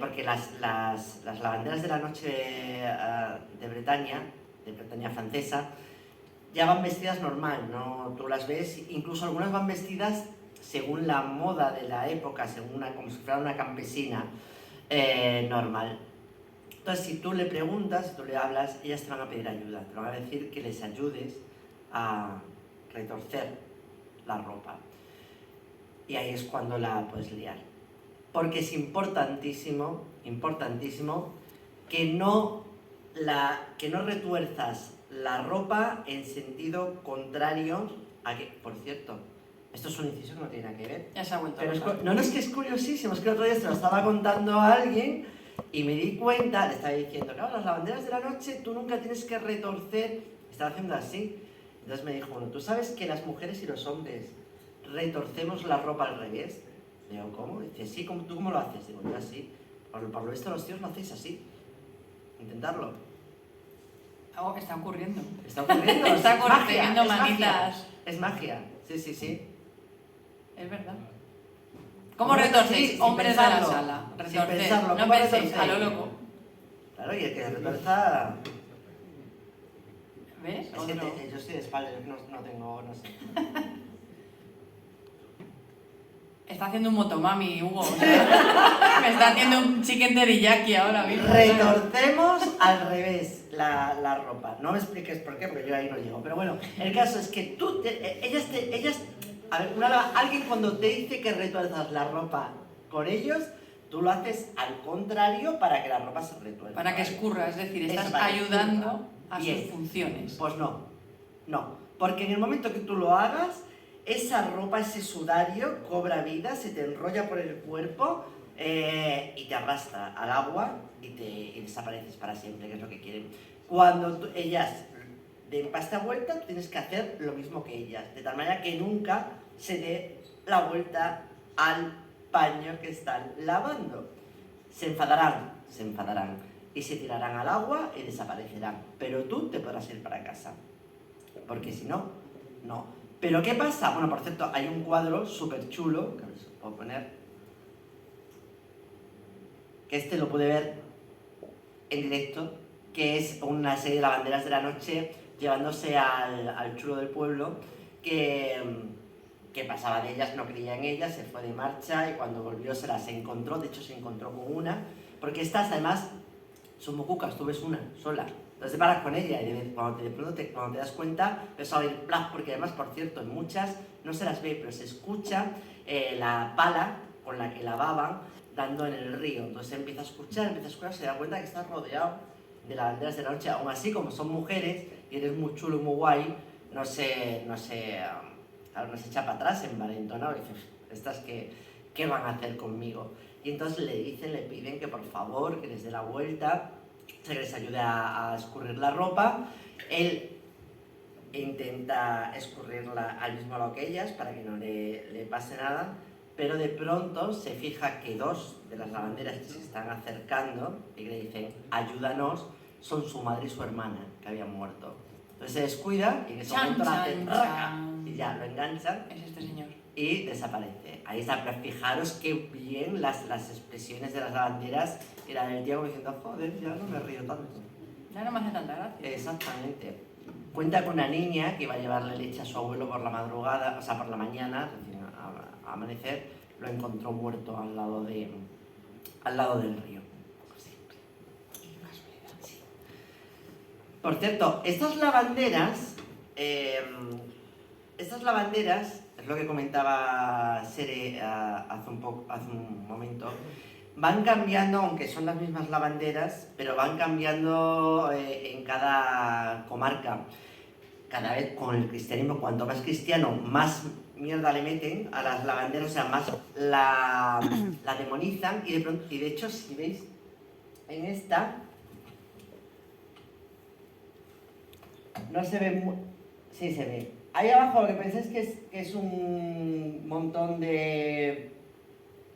porque las lavanderas de la noche de Bretaña francesa, ya van vestidas normal, ¿no? Tú las ves, incluso algunas van vestidas según la moda de la época, como si fuera una campesina normal. Entonces, si tú le preguntas, si tú le hablas, ellas te van a pedir ayuda, te van a decir que les ayudes a retorcer la ropa. Y ahí es cuando la puedes liar. Porque es importantísimo que no retuerzas la ropa en sentido contrario a que, por cierto, esto es un inciso que no tiene nada que ver. Ya se ha vuelto Pero a no, es que es curiosísimo, es que el otro día se lo estaba contando a alguien y me di cuenta, le estaba diciendo, claro, las lavanderas de la noche tú nunca tienes que retorcer, estaba haciendo así. Entonces me dijo, bueno, ¿tú sabes que las mujeres y los hombres retorcemos la ropa al revés? Digo, ¿cómo? Dice, sí, ¿tú cómo lo haces? Digo, yo así. Por lo visto los tíos lo hacéis así. Intentarlo. Algo que está ocurriendo. Está ocurriendo. Está es magia, ocurriendo es manitas. magia. Es magia. Sí. Es verdad. ¿Cómo retorcéis? Sí, Hombres de la pensarlo. sala. Sin Retorcéis. pensarlo, No ¿cómo penséis, retorcéis? a lo loco. Claro, y el que retorza... ¿Ves? Es que yo estoy de espalda, yo no tengo, no sé. Está haciendo un motomami, Hugo. O sea, me está haciendo un chicken teriyaki ahora mismo. Retorcemos al revés la ropa. No me expliques por qué, porque yo ahí no llego. Pero bueno, el caso es que ellas a ver, alguien cuando te dice que retuerzas la ropa con ellos, tú lo haces al contrario para que la ropa se retuerza. Para que escurra, es decir, estás Eso, para que ayudando escurra. a Bien. sus funciones. Pues no. Porque en el momento que tú lo hagas, esa ropa, ese sudario, cobra vida, se te enrolla por el cuerpo y te arrastra al agua y desapareces para siempre, que es lo que quieren. Cuando ellas den pasta vuelta, tú tienes que hacer lo mismo que ellas, de tal manera que nunca se dé la vuelta al paño que están lavando. Se enfadarán y se tirarán al agua y desaparecerán, pero tú te podrás ir para casa, porque si no, no. ¿Pero qué pasa? Bueno, por cierto, hay un cuadro súper chulo, que os puedo poner, que este lo pude ver en directo, que es una serie de lavanderas de la noche llevándose al chulo del pueblo, que pasaba de ellas, no creía en ellas, se fue de marcha y cuando volvió se las encontró, de hecho se encontró con una, porque estas además son mocucas, tú ves una sola, entonces te paras con ella y cuando te das cuenta empiezas a oír plas, porque además, por cierto, en muchas no se las ve, pero se escucha la pala con la que lavaban dando en el río, entonces empieza a escuchar, se da cuenta que está rodeado de lavanderas de la noche. Aún así, como son mujeres y eres muy chulo y muy guay, no se echa para atrás envalentonado y dices, ¿estas qué van a hacer conmigo? Y entonces le piden que por favor, que les dé la vuelta, se les ayude a escurrir la ropa. Él intenta escurrirla al mismo lado que ellas para que no le pase nada, pero de pronto se fija que dos de las lavanderas que se están acercando y que le dicen ayúdanos, son su madre y su hermana que habían muerto. Entonces se descuida y en ese momento la hacen raca y y ya lo enganchan Es este señor. y desaparece. Ahí está, pero fijaros qué bien las expresiones de las lavanderas y la del tío como diciendo, joder, ya no me río tanto. Ya no me hace tanta gracia. Exactamente. Cuenta con una niña que iba a llevarle leche a su abuelo por la madrugada, o sea, por la mañana, recién a amanecer, lo encontró muerto al lado del río. Siempre. Qué casualidad. Sí. Por cierto, estas lavanderas, es lo que comentaba Sere hace un momento, van cambiando, aunque son las mismas lavanderas, pero van cambiando en cada comarca. Cada vez con el cristianismo, cuanto más cristiano, más mierda le meten a las lavanderas, o sea, más la demonizan y de hecho, si veis en esta, no se ve sí se ve. Ahí abajo lo que pensáis que es un montón de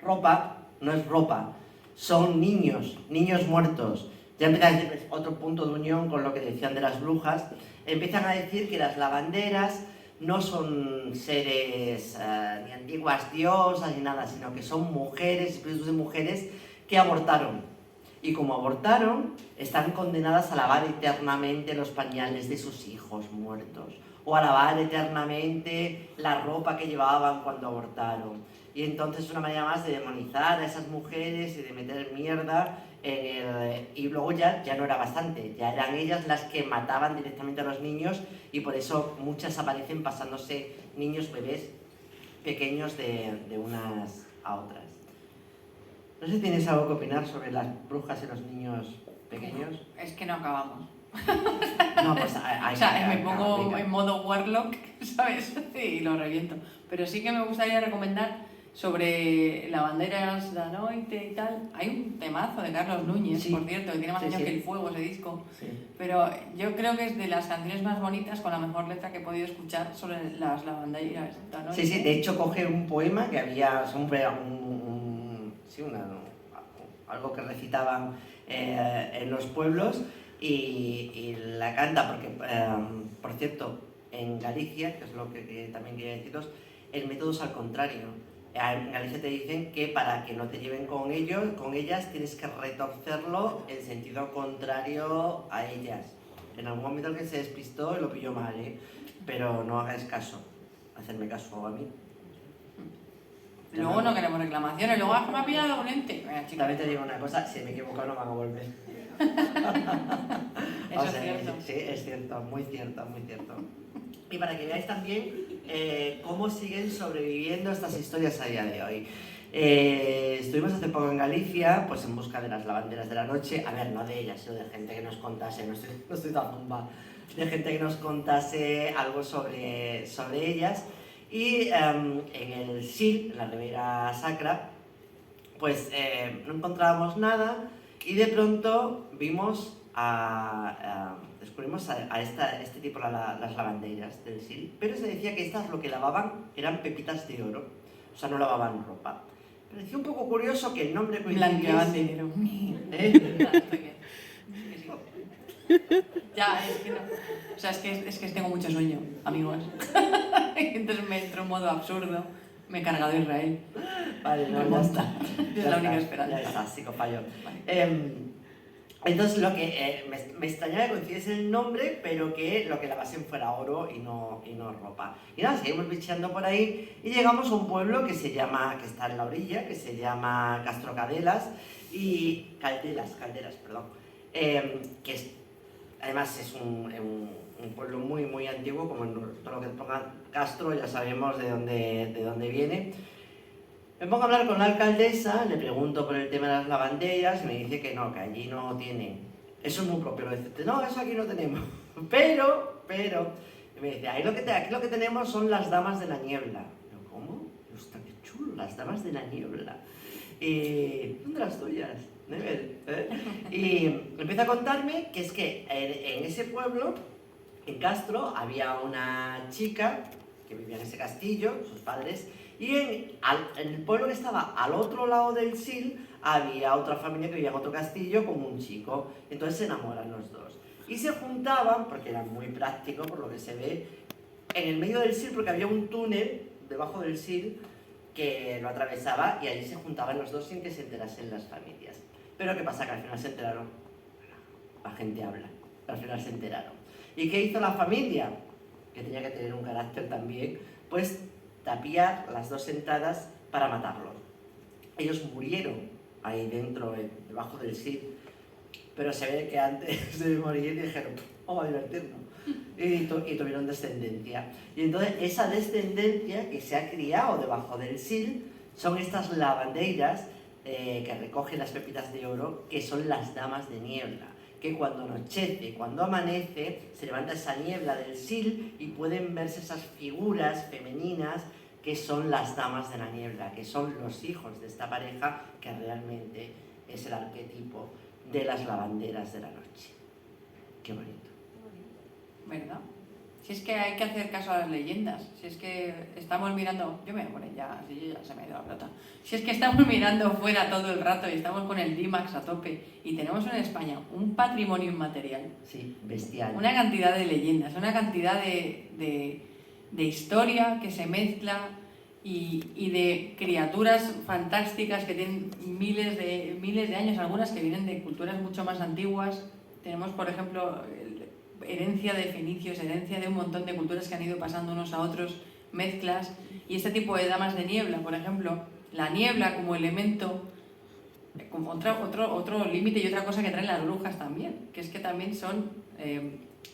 ropa, no es ropa, son niños muertos. Ya empiezan a decir otro punto de unión con lo que decían de las brujas. Empiezan a decir que las lavanderas no son seres ni antiguas diosas ni nada, sino que son mujeres, espíritus de mujeres que abortaron. Y como abortaron, están condenadas a lavar eternamente los pañales de sus hijos muertos, o a lavar eternamente la ropa que llevaban cuando abortaron. Y entonces es una manera más de demonizar a esas mujeres y de meter mierda y luego ya no era bastante, ya eran ellas las que mataban directamente a los niños y por eso muchas aparecen pasándose niños, bebés pequeños de unas a otras. No sé si tienes algo que opinar sobre las brujas y los niños pequeños. Es que no acabamos. No, pues O sea, me pongo en modo warlock, ¿sabes? Y lo reviento. Pero sí que me gustaría recomendar sobre lavanderas de Anoite y tal. Hay un temazo de Carlos Núñez, Sí. por cierto, que tiene más Sí, años sí. que El Fuego ese disco. Sí. Pero yo creo que es de las canciones más bonitas con la mejor letra que he podido escuchar sobre las lavanderas de Anoite. Sí, de hecho coge un poema que había, algo que recitaban en los pueblos y la canta porque, por cierto, en Galicia, que es lo que también quería deciros, el método es al contrario. En Galicia te dicen que para que no te lleven con ellas, tienes que retorcerlo en sentido contrario a ellas. En algún momento el que se despistó y lo pilló mal, pero no hagáis caso, hacerme caso a mí. Luego no queremos reclamaciones, luego me ha pillado un ente. Venga, chica. También te digo una cosa, si me he equivocado no van a volver. Eso es cierto. Sí, es cierto, muy cierto, muy cierto. Y para que veáis también cómo siguen sobreviviendo estas historias a día de hoy. Estuvimos hace poco en Galicia, pues en busca de las lavanderas de la noche. A ver, no de ellas, sino de gente que nos contase, no estoy tan zumba, de gente que nos contase algo sobre ellas. Y en el Sil, en la Ribera Sacra, pues no encontrábamos nada y de pronto descubrimos a este tipo las lavanderas del Sil, pero se decía que estas lo que lavaban eran pepitas de oro, o sea, no lavaban ropa. Parecía un poco curioso que el nombre Blanqueaban dinero. ¿Eh? Ya, es que no. O sea, es que tengo mucho sueño, amigos. Entonces me entro en modo absurdo. Me he cargado Israel. Vale, no, ya está. Es la única está, esperanza. Ya está, psicofallo. Vale. Entonces lo que me extrañaba que coincidiese el nombre, pero que lo que lavasen fuera oro y no ropa. Y nada, seguimos bicheando por ahí y llegamos a un pueblo que está en la orilla, que se llama Castro Calderas, perdón. Además es un pueblo muy, muy antiguo, como en todo lo que ponga Castro ya sabemos de dónde viene. Me pongo a hablar con la alcaldesa, le pregunto por el tema de las lavanderas y me dice que no, que allí no tienen. Eso es muy propio, lo decirte, no, eso aquí no tenemos. Pero, y me dice, aquí lo que tenemos son las damas de la niebla. Yo, ¿cómo? Ostras, qué chulo, las damas de la niebla. ¿Dónde las tuyas? Y empieza a contarme que es que en ese pueblo, en Castro, había una chica que vivía en ese castillo, sus padres, y en el pueblo que estaba al otro lado del Sil había otra familia que vivía en otro castillo con un chico. Entonces se enamoran los dos. Y se juntaban, porque era muy práctico por lo que se ve, en el medio del Sil, porque había un túnel debajo del Sil que lo atravesaba y allí se juntaban los dos sin que se enterasen las familias. Pero ¿qué pasa? Que al final se enteraron. La gente habla, al final se enteraron. ¿Y qué hizo la familia? Que tenía que tener un carácter también, pues tapiar las dos entradas para matarlos. Ellos murieron ahí dentro, debajo del Sil, pero se ve que antes de morir dijeron, vamos a divertirnos, y tuvieron descendencia. Y entonces esa descendencia que se ha criado debajo del Sil son estas lavandeiras que recogen las pepitas de oro, que son las damas de niebla, que cuando anochece, cuando amanece, se levanta esa niebla del Sil y pueden verse esas figuras femeninas que son las damas de la niebla, que son los hijos de esta pareja, que realmente es el arquetipo de las lavanderas de la noche. Qué bonito. ¿Verdad? Si es que hay que hacer caso a las leyendas, si es que estamos mirando, yo me voy a poner ya, si yo ya se me ha ido la pelota, si es que estamos mirando fuera todo el rato y estamos con el DIMAX a tope y tenemos en España un patrimonio inmaterial, sí, bestial, una cantidad de leyendas, una cantidad de historia que se mezcla y de criaturas fantásticas que tienen miles de años, algunas que vienen de culturas mucho más antiguas. Tenemos, por ejemplo, herencia de fenicios, herencia de un montón de culturas que han ido pasando unos a otros, mezclas, y este tipo de damas de niebla, por ejemplo, la niebla como elemento, como otro límite y otra cosa que traen las brujas también, que es que también son,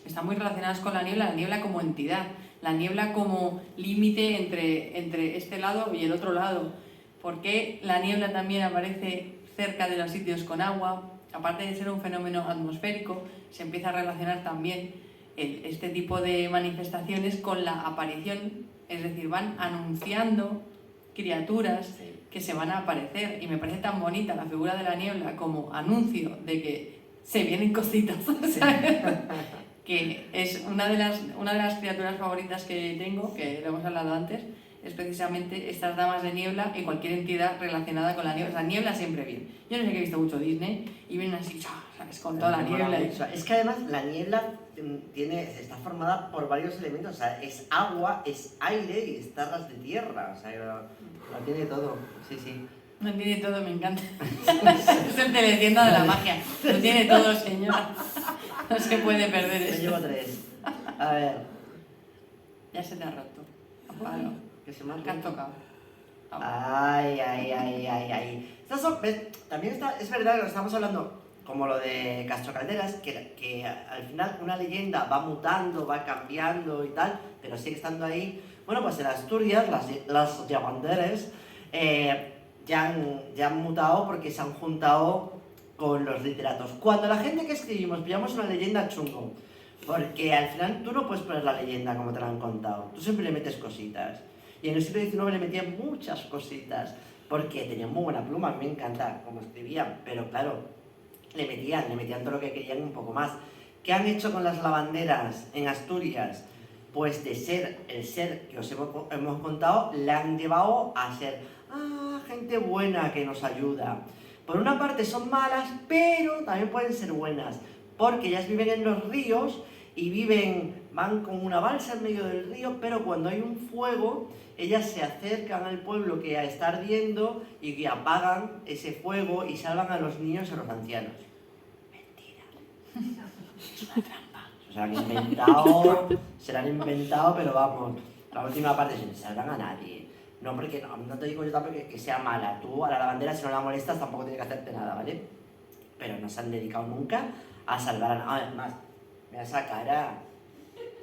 están muy relacionadas con la niebla como entidad, la niebla como límite entre este lado y el otro lado. ¿Por qué la niebla también aparece cerca de los sitios con agua? Aparte de ser un fenómeno atmosférico, se empieza a relacionar también este tipo de manifestaciones con la aparición, es decir, van anunciando criaturas que se van a aparecer, y me parece tan bonita la figura de la niebla como anuncio de que se vienen cositas, ¿sabes? Que es una de las criaturas favoritas que tengo, que lo hemos hablado antes, es precisamente estas damas de niebla y cualquier entidad relacionada con la niebla. La niebla siempre viene. Yo no sé que he visto mucho Disney y vienen así, ¿sabes? Con toda la niebla. Es que además la niebla está formada por varios elementos. O sea, es agua, es aire y es ras de tierra. O sea, lo tiene todo. Sí, sí. Lo tiene todo, me encanta. Es el teletienda de la magia. Lo tiene todo, señora. No se puede perder esto. Yo llevo 3. A ver. Ya se te ha roto. Apágalo. ¿Qué se me ha ¿Qué has tocado? Ay. Estas son, ¿ves? También es verdad que lo estamos hablando, como lo de Castro Calderas, que al final una leyenda va mutando, va cambiando y tal, pero sigue estando ahí. Bueno, pues en Asturias las lavanderas ya han mutado porque se han juntado con los literatos. Cuando la gente que escribimos pillamos una leyenda chungo, porque al final tú no puedes poner la leyenda como te la han contado, tú siempre le metes cositas. Y en el siglo XIX le metían muchas cositas, porque tenían muy buena pluma, a mí me encanta cómo escribían, pero claro, le metían todo lo que querían un poco más. ¿Qué han hecho con las lavanderas en Asturias? Pues de ser el ser que os hemos contado, le han llevado a ser gente buena que nos ayuda. Por una parte son malas, pero también pueden ser buenas, porque ellas viven en los ríos y van con una balsa en medio del río, pero cuando hay un fuego, ellas se acercan al pueblo que está ardiendo y que apagan ese fuego y salvan a los niños y a los ancianos. Mentira. Es una trampa. Se la han inventado, pero vamos, la última parte es: salvan a nadie. No, porque no te digo yo tampoco que sea mala. Tú a la lavandera, si no la molestas, tampoco tiene que hacerte nada, ¿vale? Pero no se han dedicado nunca a salvar a nadie. Además, mira esa cara.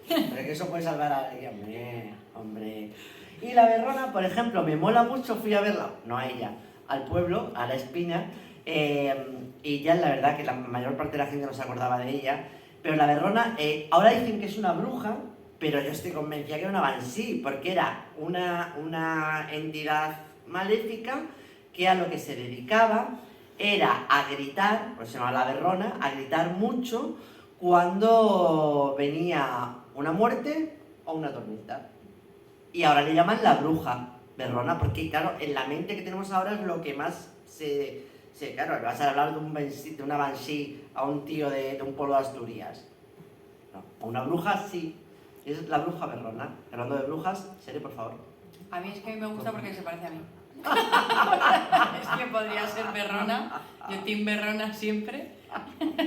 Pero que eso puede salvar a alguien, hombre. Y la Berrona, por ejemplo, me mola mucho, fui a verla, no a ella, al pueblo, a La Espina, y ya la verdad que la mayor parte de la gente no se acordaba de ella, pero la Berrona, ahora dicen que es una bruja, pero yo estoy convencida que era una Banshee, porque era una entidad maléfica que a lo que se dedicaba era a gritar, pues se llama la Berrona, a gritar mucho cuando venía una muerte o una tormenta. Y ahora le llaman la bruja Berrona, porque claro, en la mente que tenemos ahora es lo que más claro, le vas a hablar de una Banshee a un tío de un pueblo de Asturias. No, a una bruja sí. Es La bruja berrona. Hablando de brujas, serie, por favor. A mí es que me gusta porque se parece a mí. Es que podría ser berrona, yo team berrona siempre,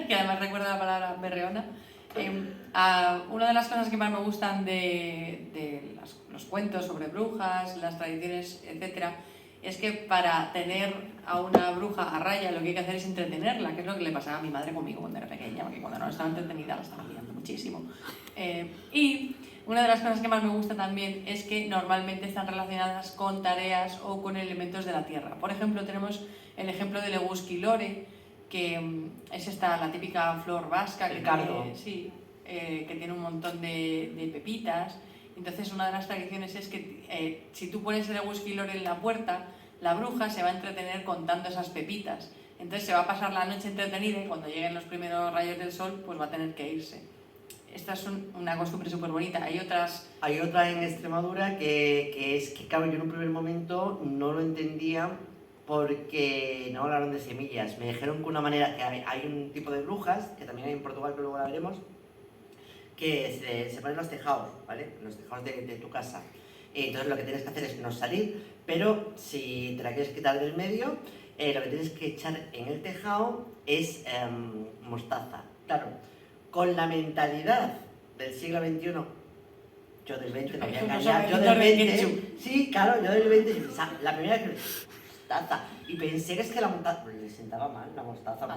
que además recuerda la palabra berreona. Una de las cosas que más me gustan de los cuentos sobre brujas, las tradiciones, etcétera, es que para tener a una bruja a raya lo que hay que hacer es entretenerla, que es lo que le pasaba a mi madre conmigo cuando era pequeña, porque cuando no estaba entretenida la estaba liando muchísimo. Y una de las cosas que más me gusta también es que normalmente están relacionadas con tareas o con elementos de la tierra. Por ejemplo, tenemos el ejemplo de Legusquilore, que es la típica flor vasca que tiene un montón de pepitas. Entonces, una de las tradiciones es que si tú pones el Legusquilore en la puerta, la bruja se va a entretener contando esas pepitas. Entonces se va a pasar la noche entretenida y cuando lleguen los primeros rayos del sol, pues va a tener que irse. Esta es una costumbre súper bonita. Hay otra en Extremadura que es que, claro, yo en un primer momento no lo entendía porque no hablaron de semillas. Me dijeron que una manera, que hay un tipo de brujas, que también hay en Portugal, que luego la veremos, que se ponen en los tejados, ¿vale? En los tejados de tu casa. Entonces lo que tienes que hacer es no salir, pero si te la quieres quitar del medio, lo que tienes que echar en el tejado es mostaza. Claro, con la mentalidad del siglo XXI, yo del 20 no voy a engañar, yo del 20, sí, claro, yo del 20, la primera vez que mostaza, y pensé que es que la mostaza, le sentaba mal la mostaza.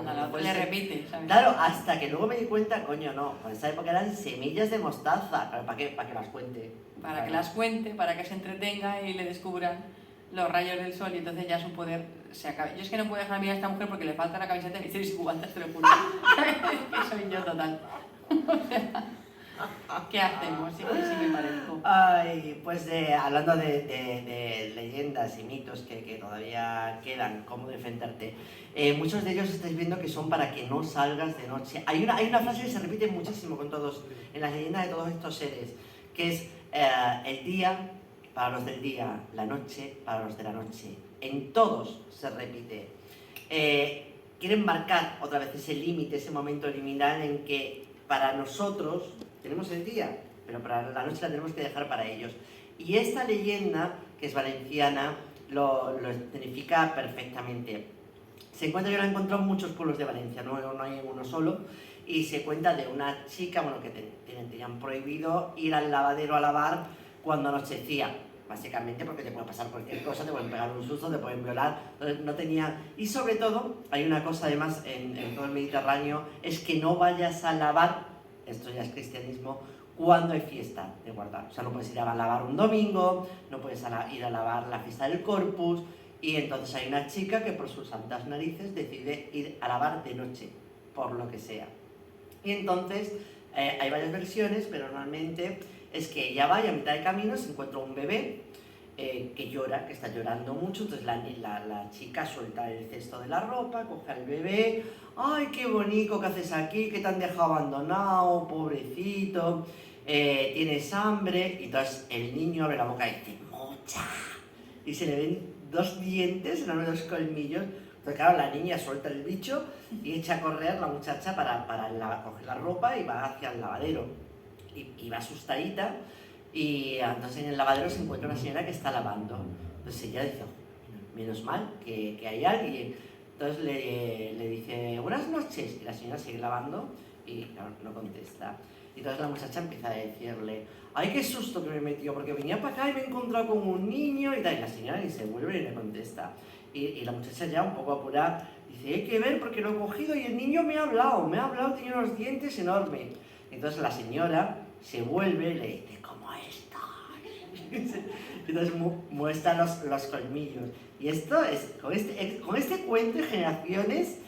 Le repite, ¿sabes? Claro, hasta que luego me di cuenta, coño, no, en esa época eran semillas de mostaza, ¿para qué? Para que las cuente. Para que las cuente, para que se entretenga y le descubran los rayos del sol y entonces ya su poder se acaba. Yo es que no puedo dejar mirar a esta mujer porque le falta la camiseta de mis cubantas, te lo juro. Que soy yo total. ¿Qué hacemos? Sí me parezco. Ay, pues hablando de leyendas y mitos que todavía quedan, cómo defenderte, muchos de ellos estáis viendo que son para que no salgas de noche. Hay una frase que se repite muchísimo con todos, en las leyendas de todos estos seres, que es el día para los del día, la noche para los de la noche. En todos se repite. Quieren marcar otra vez ese límite, ese momento liminal en que para nosotros tenemos el día, pero para la noche la tenemos que dejar para ellos. Y esta leyenda, que es valenciana, lo significa perfectamente. Se encuentra, yo la he encontrado en muchos pueblos de Valencia, no hay uno solo, y se cuenta de una chica, bueno, que tenían prohibido ir al lavadero a lavar cuando anochecía, básicamente porque te puede pasar cualquier cosa, te pueden pegar un susto, te pueden violar, entonces no tenía... Y sobre todo, hay una cosa además en todo el Mediterráneo, es que no vayas a lavar, esto ya es cristianismo, cuando hay fiesta de guardar. O sea, no puedes ir a lavar un domingo, no puedes ir a lavar la fiesta del Corpus, y entonces hay una chica que por sus santas narices decide ir a lavar de noche, por lo que sea. Y entonces hay varias versiones, pero normalmente es que ella va y a mitad de camino se encuentra un bebé que llora, que está llorando mucho, entonces la chica suelta el cesto de la ropa, coge al bebé, ¡ay, qué bonito! ¿Qué haces aquí? ¿Qué te han dejado abandonado? Pobrecito, tienes hambre, y entonces el niño abre la boca y dice, ¡mocha! Y se le ven dos dientes, enormes dos colmillos. Entonces, claro, la niña suelta el bicho y echa a correr la muchacha para coger la ropa y va hacia el lavadero. Y va asustadita, y entonces en el lavadero se encuentra una señora que está lavando. Entonces ella dice, oh, menos mal que hay alguien. Entonces le dice, buenas noches, y la señora sigue lavando y claro, no contesta. Y entonces la muchacha empieza a decirle, ay, qué susto que me metió, porque venía para acá y me he encontrado con un niño y tal. Y la señora ni se vuelve ni le contesta. Y la muchacha ya un poco apurada dice, hay que ver porque lo he cogido y el niño me ha hablado, tiene unos dientes enormes. Entonces la señora se vuelve y le dice, ¿cómo estás? Entonces muestra los colmillos. Y esto es, con este cuento de generaciones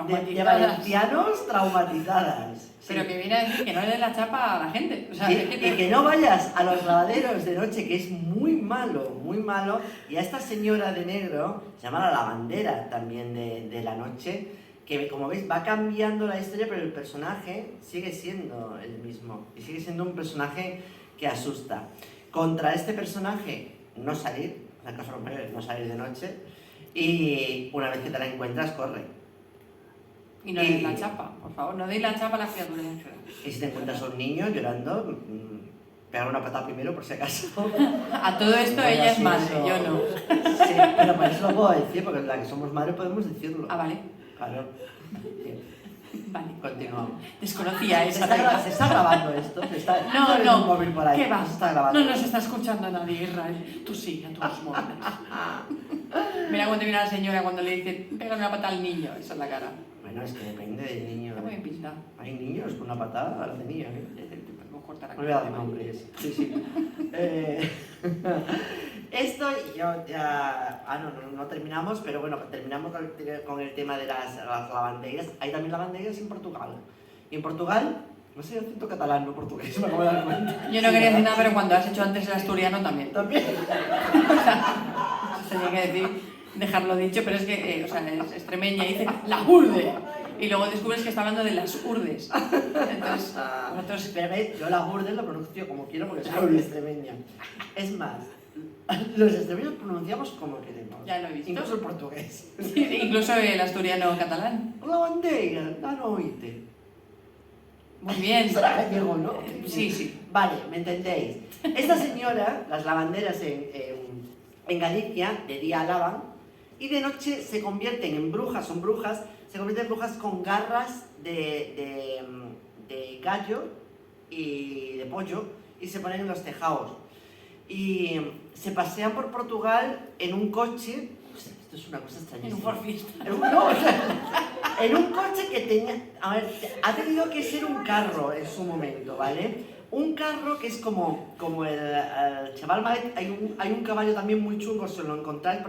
de valencianos traumatizadas. Pero sí, que viene a decir que no le des la chapa a la gente. O sea, y que no vayas a los lavaderos de noche, que es muy malo, muy malo. Y a esta señora de negro, se llama la lavandera también de la noche, que como veis va cambiando la historia, pero el personaje sigue siendo el mismo. Y sigue siendo un personaje que asusta. Contra este personaje, no salir, en el caso de los mayores, no salir de noche. Y una vez que te la encuentras, corre. Y no deis la chapa, por favor, no deis la chapa a las criaturas. Y si te encuentras a un niño llorando, pegar una patada primero, por si acaso. A todo esto Bueno, ella es sí, madre, eso. yo no. Sí, pero por eso lo puedo decir, porque la que somos madre podemos decirlo. Ah, vale. Claro. Bien, Vale. continuamos. Desconocía ¿Se esa está, regla. se está grabando esto? ¿Se está, No, hay no. un móvil por ahí? ¿Qué va? Se está grabando. No nos está escuchando nadie, Israel. Tú sigue a tus móviles. Mira cuando viene la señora cuando le dice, pégale una pata al niño. Esa es la cara. Bueno, es que depende del niño. Está muy bien pintado. Hay niños con una patada, la tenía, ¿eh? Podemos cortar aquí. No voy a dar nombres. Sí, sí. Esto y yo ya... no terminamos, pero bueno, terminamos con el tema de las lavanderías. Hay también lavanderías en Portugal. Y en Portugal, no sé, yo siento catalán, no portugués, me acabo de dar cuenta. Yo no quería decir nada, pero cuando has hecho antes el asturiano también. También. Tenía que decir, dejarlo dicho, pero es que, o sea, es extremeña y dice la urde. Y luego descubres que está hablando de las urdes. Entonces, vosotros... Pero ves, yo la burde lo pronuncio como quiero porque soy extremeña. Es más, los extremeños pronunciamos como queremos. Ya lo he visto. Incluso el portugués. Sí, incluso el asturiano catalán. Lavandeira, no oíste. Muy bien. Será gallego, ¿no? Sí, sí. Vale, ¿me entendéis? Esta señora, las lavanderas en Galicia, de día lavan y de noche se convierten en brujas, son brujas, se convierten en brujas con garras de gallo y de pollo y se ponen en los tejados. Y se pasean por Portugal en un coche, o sea, esto es una cosa extrañísima. En un Ford Fiesta. No, o sea, en un coche que tenía, a ver, ha tenido que ser un carro en su momento, ¿vale? Un carro que es como el chaval Maet, hay un caballo también muy chungo, si lo encontráis,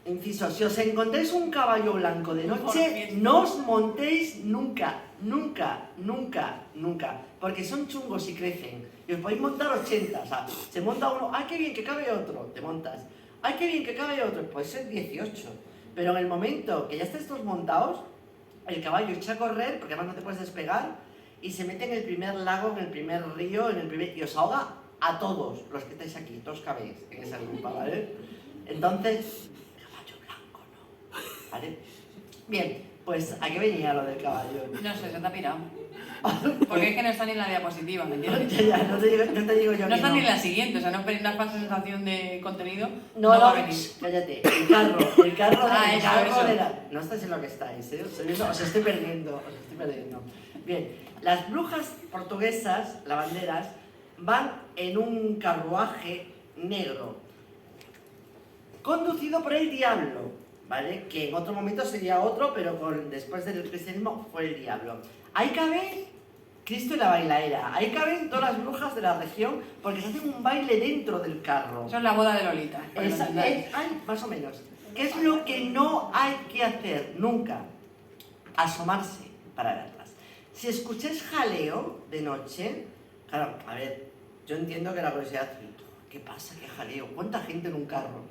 inciso, si os encontráis un caballo blanco de noche, no os montéis nunca, nunca, nunca, nunca, porque son chungos y crecen, y os podéis montar 80, o sea, se monta uno, ¡ay, qué bien que cabe otro! Te montas, ¡ay, qué bien que cabe otro! Puede ser 18, pero en el momento que ya estáis todos montados, el caballo echa a correr, porque además no te puedes despegar, y se mete en el primer lago, en el primer río, y os ahoga a todos los que estáis aquí, todos cabéis en esa grupa, ¿vale? Entonces, caballo blanco, ¿no? ¿Vale? Bien, pues ¿a qué venía lo del caballo? No sé, se te ha pirado. Porque es que no está ni en la diapositiva, ¿me entiendes? Ya, no te digo yo No que está no. ni en la siguiente, o sea, no esperéis una falsa sensación de contenido. No, va a venir. cállate. El carro Ah, eso. de la... No estáis en lo que estáis, ¿eh? Os estoy perdiendo. Bien, las brujas portuguesas, lavanderas, van en un carruaje negro, conducido por el diablo, ¿vale? Que en otro momento sería otro, pero después del cristianismo fue el diablo. Ahí cabe Cristo y la bailaera, ahí caben todas las brujas de la región, porque se hacen un baile dentro del carro. Eso es la boda de Lolita. Más o menos. ¿Qué es lo que no hay que hacer nunca? Asomarse para verlas. Si escucháis jaleo de noche, claro, a ver, yo entiendo que la curiosidad, ¿qué pasa? ¿Qué jaleo? ¿Cuánta gente en un carro?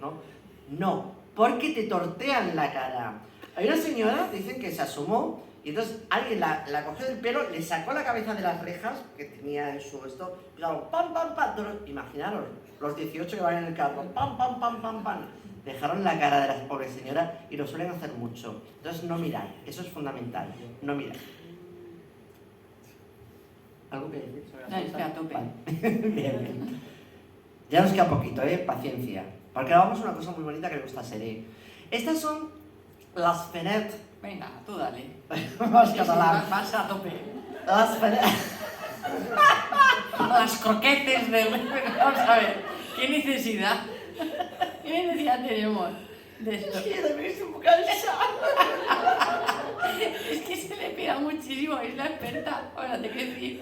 No, porque te tortean la cara. Hay una señora, dicen que se asomó, y entonces alguien la cogió del pelo, le sacó la cabeza de las rejas que tenía en su esto, claro, pam, pam, pam, imaginaros, los 18 que van en el carro, pam, pam, pam, pam, pam, dejaron la cara de las pobres señoras y lo suelen hacer mucho. Entonces no miráis, eso es fundamental, no miráis. ¿Algo que decir sobre No, estoy a tope. Vale. Bien. Ya nos queda poquito, paciencia, porque ahora vamos a una cosa muy bonita que me gusta hacer. Estas son las fenet. Venga, tú dale. Más Sí, catalán. vas a tope. Las fenet. Las croquetes del... Vamos a ver, ¿qué necesidad? ¿Qué necesidad tenemos de esto? Es que yo también estoy un poco cansada. Es que se le pega muchísimo, es la experta. Ahora te quiero decir.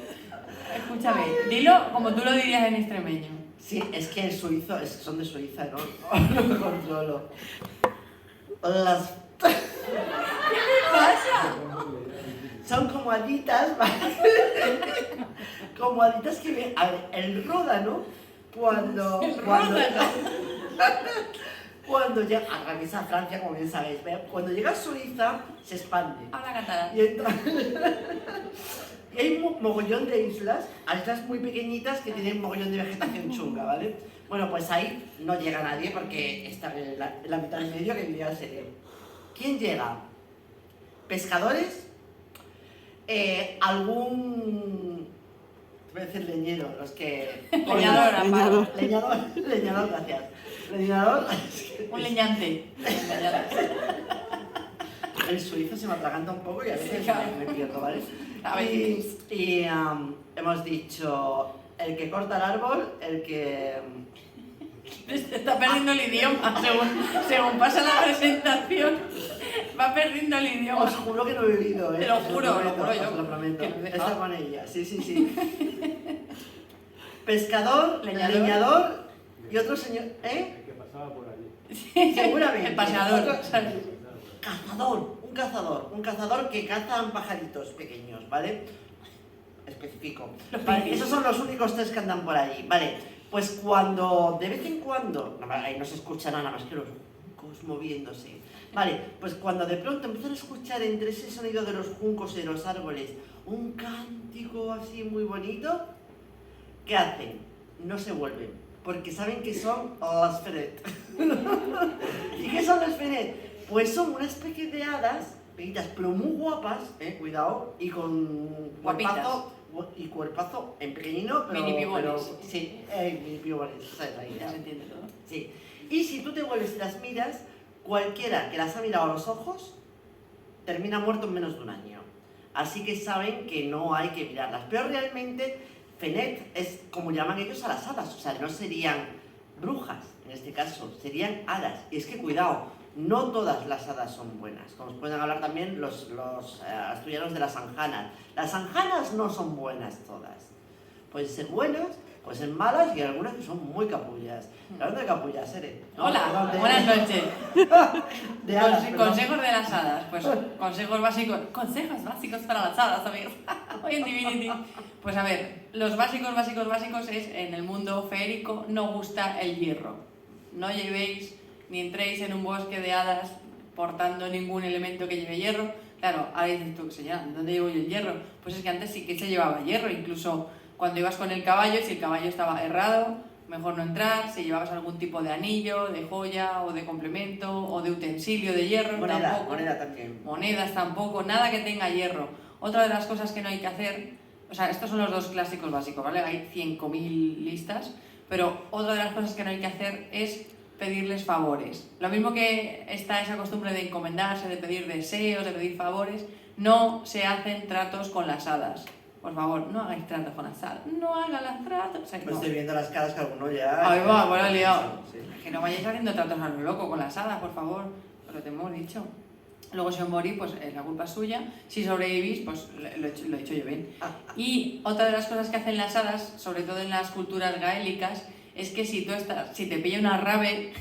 Escúchame, dilo como tú lo dirías en extremeño. Sí, es que el suizo, son de Suiza, ¿no? No controlo. Las... ¿Qué me pasa? Son como haditas, ¿vale? Como haditas que ven... A ver, el ródano, cuando... Cuando llega... Atraviesa Francia, como bien sabéis, ¿ve? Cuando llega a Suiza, se expande. Habla catalán. Y entra... Y hay un mogollón de islas muy pequeñitas que tienen mogollón de vegetación chunga, ¿vale? Bueno, pues ahí no llega nadie porque está en la mitad del medio que vendría a ser. ¿Quién llega? ¿Pescadores? ¿Algún voy a decir leñero, los que... Leñador, Leñador. Leñador, gracias. Leñador... un leñante. El suizo se me atraganta un poco y a veces Sí, claro. me pierdo, ¿vale? A veces. Y hemos dicho el que corta el árbol, el que... Está perdiendo el idioma, según pasa la presentación, va perdiendo el idioma. Os juro que no he bebido, ¿eh? Te lo Os juro, lo juro yo. os lo prometo. Que lo he dejado. Está con ella, sí. Pescador, Leñador. leñador y otro señor... ¿Eh? El que pasaba por allí. Seguramente. El paseador, Otro- ¿sabes? un cazador que cazan pajaritos pequeños, ¿vale? Especifico. Los Vale, pingüinos. esos son los únicos tres que andan por allí, ¿vale? Pues cuando, de vez en cuando, ahí no se escucha nada más que los juncos moviéndose, ¿vale? Pues cuando de pronto empiezan a escuchar entre ese sonido de los juncos y de los árboles un cántico así muy bonito, ¿qué hacen? No se vuelven, porque saben que son las Fenet. ¿Y qué son las Fenet? Pues son una especie de hadas, pequeñitas, pero muy guapas, cuidado, y con cuerpazo, y cuerpazo en pequeñino, pero... Mini pibones. pero- sí, mini pibones, esa es la idea. Ya se entiende todo. Sí. Y si tú te vuelves y las miras, cualquiera que las ha mirado a los ojos termina muerto en menos de un año. Así que saben que no hay que mirarlas. Pero realmente Fenet es como llaman ellos a las hadas, o sea, no serían brujas en este caso, serían hadas. Y es que cuidado, no todas las hadas son buenas, como os pueden hablar también los asturianos de las anjanas. Las anjanas no son buenas todas. Pueden ser buenas, pueden ser malas y algunas que son muy capullas. Hablando de capullas, Ere. Hola, Perdón, de- buenas noches. De hadas, perdón. Consejos de las hadas. Pues consejos básicos para las hadas, amigos. Hoy en Divinity. Pues a ver, los básicos es en el mundo feérico no gusta el hierro. No llevéis ni entréis en un bosque de hadas portando ningún elemento que lleve hierro. Claro, ahora dices tú, señora, ¿dónde llevo yo el hierro? Pues es que antes sí que se llevaba hierro, incluso cuando ibas con el caballo, si el caballo estaba errado, mejor no entrar, si llevabas algún tipo de anillo, de joya, o de complemento, o de utensilio de hierro, tampoco. Moneda también. Monedas tampoco, nada que tenga hierro. Otra de las cosas que no hay que hacer, o sea, estos son los dos clásicos básicos, ¿vale? Hay 100.000 listas, pero otra de las cosas que no hay que hacer es pedirles favores. Lo mismo que está esa costumbre de encomendarse, de pedir deseos, de pedir favores, no se hacen tratos con las hadas. Por favor, no hagáis tratos con las hadas. No hagan los tratos. O sea, Pues no. estoy viendo las caras que alguno ya... Ahí va, bueno, he liado. Sí. Que no vayáis haciendo tratos a lo loco con las hadas, por favor. Lo que te hemos dicho. Luego si os morís, pues la culpa es suya. Si sobrevivís, pues lo he hecho yo bien. Y otra de las cosas que hacen las hadas, sobre todo en las culturas gaélicas, es que si te pilla una rave,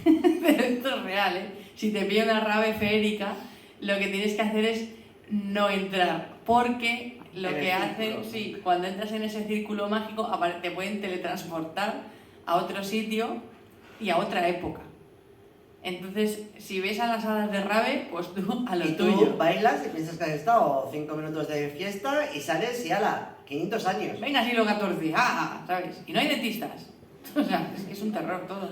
pero esto es real, si te pilla una rave feérica, lo que tienes que hacer es no entrar, porque lo En el que hacen, círculo. sí, cuando entras en ese círculo mágico, te pueden teletransportar a otro sitio y a otra época. Entonces, si ves a las hadas de rave, pues tú a lo Y tú tuyo. bailas y piensas que has estado 5 minutos de fiesta y sales y ala, 500 años. Venga, siglo XIV, ¿sabes? Y no hay dentistas. O sea, es que es un terror todo.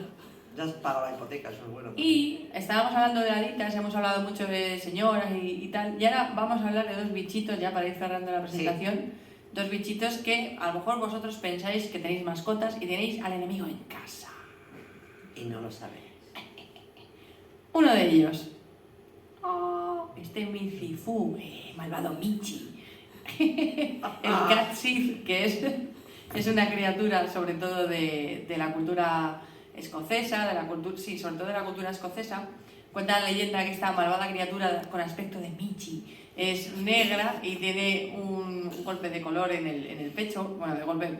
Ya has pagado la hipoteca, eso es bueno. Y estábamos hablando de haditas, hemos hablado mucho de señoras y tal, y ahora vamos a hablar de dos bichitos ya para ir cerrando la presentación. Dos bichitos que a lo mejor vosotros pensáis que tenéis mascotas y tenéis al enemigo en casa. Y no lo sabes. Uno de ellos. Oh, Michifu, malvado Michi. El Cat Sith, que es una criatura sobre todo de la cultura escocesa, sobre todo de la cultura escocesa. Cuenta la leyenda que esta malvada criatura con aspecto de Michi es negra y tiene un golpe de color en el pecho. Bueno, de golpe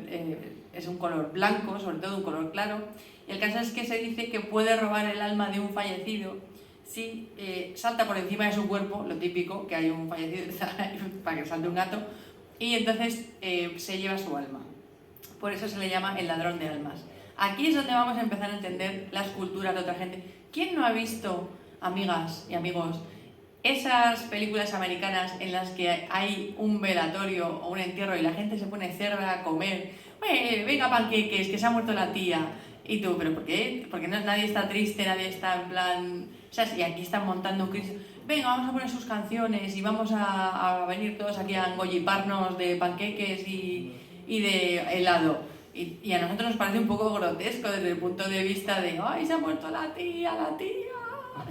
es un color blanco, sobre todo un color claro. Y el caso es que se dice que puede robar el alma de un fallecido si salta por encima de su cuerpo, lo típico, que hay un fallecido para que salte un gato, y entonces se lleva su alma. Por eso se le llama el ladrón de almas. Aquí es donde vamos a empezar a entender las culturas de otra gente. ¿Quién no ha visto, amigas y amigos, esas películas americanas en las que hay un velatorio o un entierro y la gente se pone cerda a comer? Venga, panqueques, que se ha muerto la tía. Y tú, ¿pero por qué? Porque nadie está triste, nadie está en plan... O sea, y aquí están montando un crisis. Venga, vamos a poner sus canciones y vamos a venir todos aquí a engolliparnos de panqueques y y de helado. Y a nosotros nos parece un poco grotesco desde el punto de vista de ¡ay, se ha muerto la tía!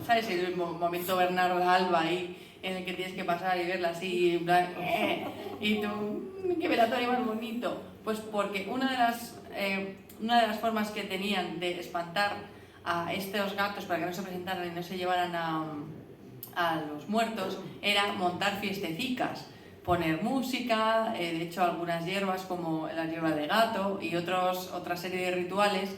¿Sabes? El momento Bernardo Alba ahí, en el que tienes que pasar y verla así, en plan, y tú, ¡qué velatorio más bonito! Pues porque una de las formas que tenían de espantar a estos gatos para que no se presentaran y no se llevaran a los muertos era montar fiestecicas, poner música, de hecho algunas hierbas como la hierba de gato y otra serie de rituales,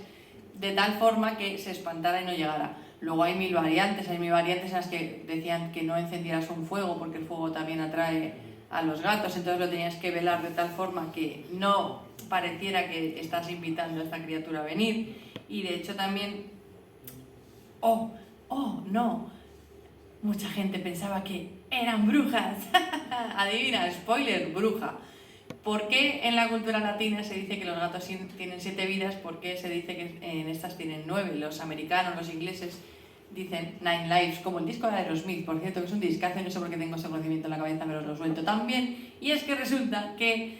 de tal forma que se espantara y no llegara. Luego hay mil variantes en las que decían que no encendieras un fuego porque el fuego también atrae a los gatos, entonces lo tenías que velar de tal forma que no pareciera que estás invitando a esta criatura a venir. Y de hecho también, no, mucha gente pensaba que eran brujas. Adivina, spoiler, bruja. ¿Por qué en la cultura latina se dice que los gatos tienen 7 vidas? ¿Por qué se dice que en estas tienen 9? Los americanos, los ingleses dicen 9 lives, como el disco de Aerosmith, por cierto, que es un discazo, no sé por qué tengo ese conocimiento en la cabeza, pero os lo suelto también. Y es que resulta que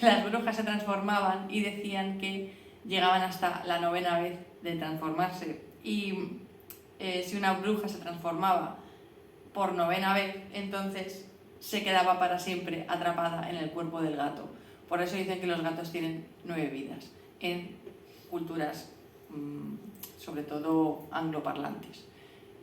las brujas se transformaban y decían que llegaban hasta la 9ª vez de transformarse. Y si una bruja se transformaba por 9ª vez, entonces se quedaba para siempre atrapada en el cuerpo del gato. Por eso dicen que los gatos tienen 9 vidas en culturas, sobre todo angloparlantes.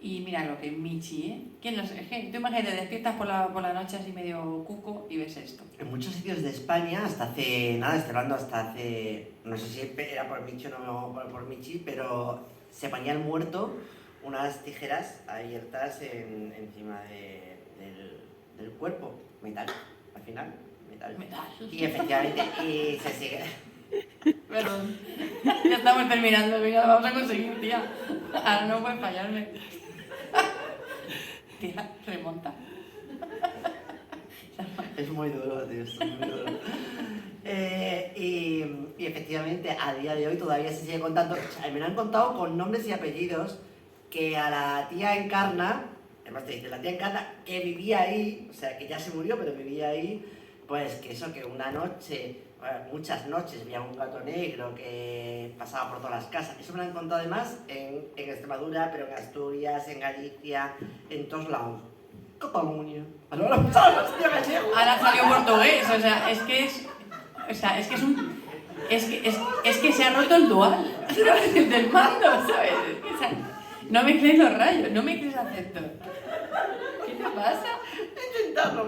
Y mira lo que Michi, ¿eh? ¿Quién los, tú imagínate, te despiertas por la noche así medio cuco y ves esto. En muchos sitios de España, hasta hace nada, estoy hablando hasta hace, no sé si era por Michi o no por Michi, pero se ponía el muerto unas tijeras abiertas encima del cuerpo, metal, al final, metal. Y efectivamente, y se sigue. Perdón, ya estamos terminando, venga, lo vamos a conseguir, tía. Ahora no puedes fallarme. Tía, remonta. Es muy duro, tío, es muy duro. Y efectivamente, a día de hoy todavía se sigue contando. Me lo han contado con nombres y apellidos que a la tía Encarna, además te dice la tía Encarna, que vivía ahí, o sea, que ya se murió, pero vivía ahí, pues que eso, que una noche, muchas noches, había un gato negro que pasaba por todas las casas. Eso me lo han contado además en Extremadura, pero en Asturias, en Galicia, en todos lados. Cataluña. Ahora salió portugués, o sea, es que se ha roto el dual del mando, ¿sabes? O sea, no me crees los rayos, no me crees acepto. ¿Qué te pasa?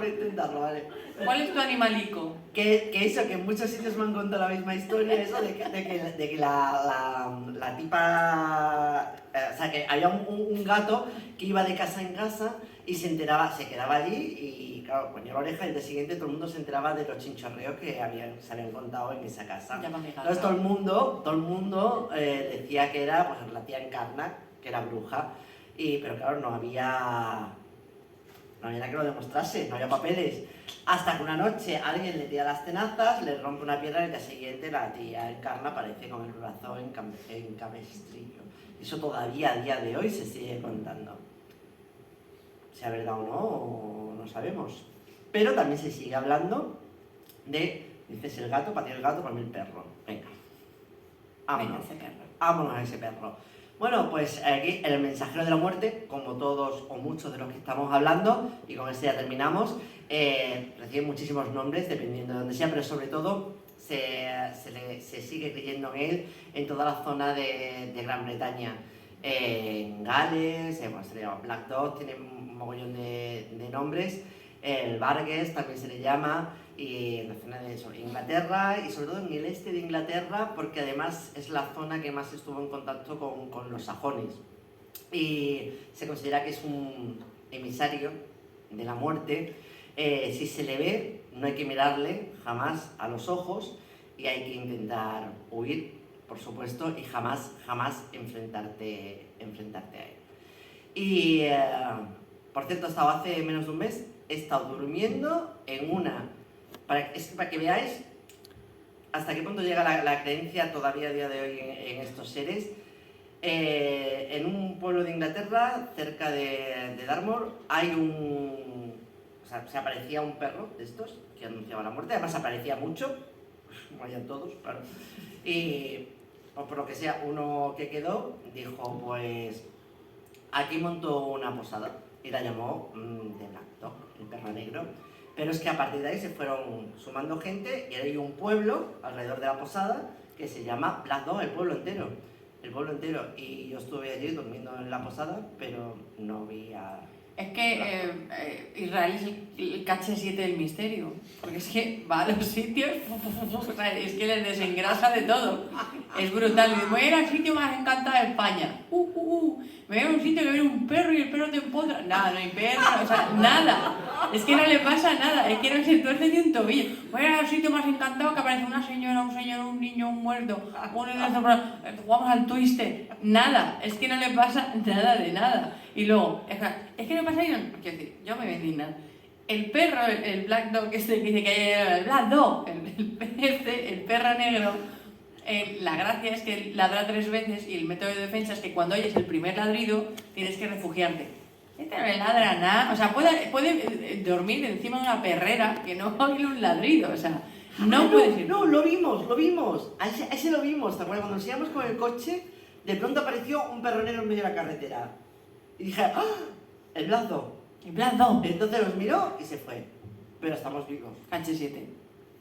Intentarlo, vale. ¿Cuál es tu animalico? Que eso, que en muchos sitios me han contado la misma historia, eso de que la tipa... o sea, que había un gato que iba de casa en casa y se quedaba allí y, claro, ponía la oreja y el día siguiente todo el mundo se enteraba de los chinchorreos que se habían contado en esa casa. Entonces todo el mundo decía que era pues, la tía Encarna, que era bruja, pero claro, no había nada que lo demostrase, no había papeles. Hasta que una noche alguien le tira las tenazas, le rompe una piedra y el día siguiente la tía Encarna aparece con el brazo en cabestrillo. Eso todavía a día de hoy se sigue contando. Sea verdad o no sabemos. Pero también se sigue hablando de, dices el gato, para ti el gato, para mí el perro. Venga, vámonos. Vámonos a ese perro. Bueno, pues aquí el mensajero de la muerte, como todos o muchos de los que estamos hablando, y con este ya terminamos, recibe muchísimos nombres dependiendo de donde sea, pero sobre todo se sigue creyendo en él en toda la zona de Gran Bretaña. En Gales, bueno, se le llama Black Dog, tiene un mogollón de nombres. El Bargues también se le llama, y en la zona de Inglaterra y sobre todo en el este de Inglaterra, porque además es la zona que más estuvo en contacto con los sajones. Y se considera que es un emisario de la muerte. Si se le ve, no hay que mirarle jamás a los ojos y hay que intentar huir, por supuesto, y jamás enfrentarte a él. Y, por cierto, he estado hace menos de un mes, he estado durmiendo en una... para que veáis hasta qué punto llega la creencia todavía a día de hoy en estos seres. En un pueblo de Inglaterra, cerca de Dartmoor, hay se aparecía un perro de estos que anunciaba la muerte, además aparecía mucho, como hayan todos, claro. Y pues por lo que sea, uno que quedó dijo, pues aquí montó una posada y la llamó The Black Dog, el perro negro. Pero es que a partir de ahí se fueron sumando gente y ahora hay un pueblo alrededor de la posada que se llama Black Dog, el pueblo entero. El pueblo entero. Y yo estuve allí durmiendo en la posada, pero no vi a... Es que Israel es el caché 7 del misterio, porque es que va a los sitios, o sea, es que les desengrasa de todo, es brutal. Dice, voy a ir al sitio más encantado de España, me voy a un sitio que viene un perro y el perro te empotra, nada, no hay perro, o sea, nada, es que no le pasa nada, es que no se tuerce ni un tobillo. Voy a ir al sitio más encantado que aparece una señora, un señor, un niño, un muerto, jugamos al Twister, nada, es que no le pasa nada de nada. Y luego, es que no pasa nada, quiero decir, yo me voy a indignar. El perro, el Black Dog, este que dice que el Black Dog, el perro negro, la gracia es que ladra 3 veces y el método de defensa es que cuando oyes el primer ladrido tienes que refugiarte. Este no le ladra nada, o sea, puede dormir encima de una perrera que no oye un ladrido, o sea, no puede ser. No, lo vimos, a ese lo vimos, ¿te acuerdas? Cuando nos íbamos con el coche, de pronto apareció un perro negro en medio de la carretera. Y dije, ¡ah! El Black Dog. El Black Dog. Entonces los miró y se fue. Pero estamos vivos. H7.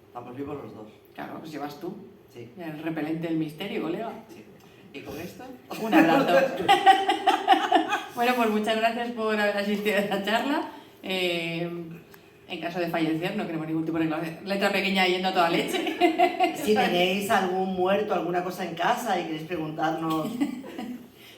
Estamos vivos los dos. Claro, pues llevas tú. Sí. El repelente del misterio, colega. Sí. ¿Y con esto? Un abrazo. Bueno, pues muchas gracias por haber asistido a esta charla. En caso de fallecer, no queremos ningún tipo de letra pequeña yendo a toda leche. Si tenéis algún muerto, alguna cosa en casa y queréis preguntarnos...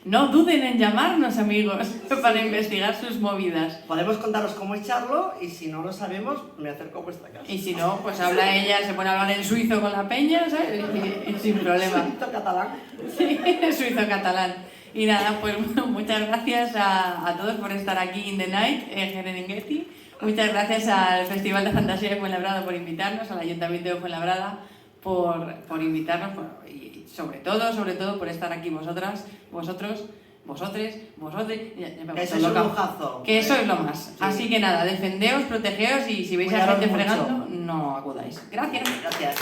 No duden en llamarnos, amigos, para investigar sus movidas. Podemos contaros cómo echarlo y si no lo sabemos, me acerco a vuestra casa. Y si no, pues habla ella, se pone a hablar en suizo con la peña, ¿sabes? Y sin problema. Suizo catalán. Sí, suizo catalán. Y nada, pues muchas gracias a todos por estar aquí in the night en Herenigeti. Muchas gracias al Festival de Fantasía de Fuenlabrada por invitarnos, al Ayuntamiento de Fuenlabrada por invitarnos y sobre todo por estar aquí vosotros, Eso es un lujazo. que eso es lo más. Sí. Así que nada, defendeos, protegeos y si veis a Cuidaros gente mucho. fregando, no acudáis. Gracias. Gracias.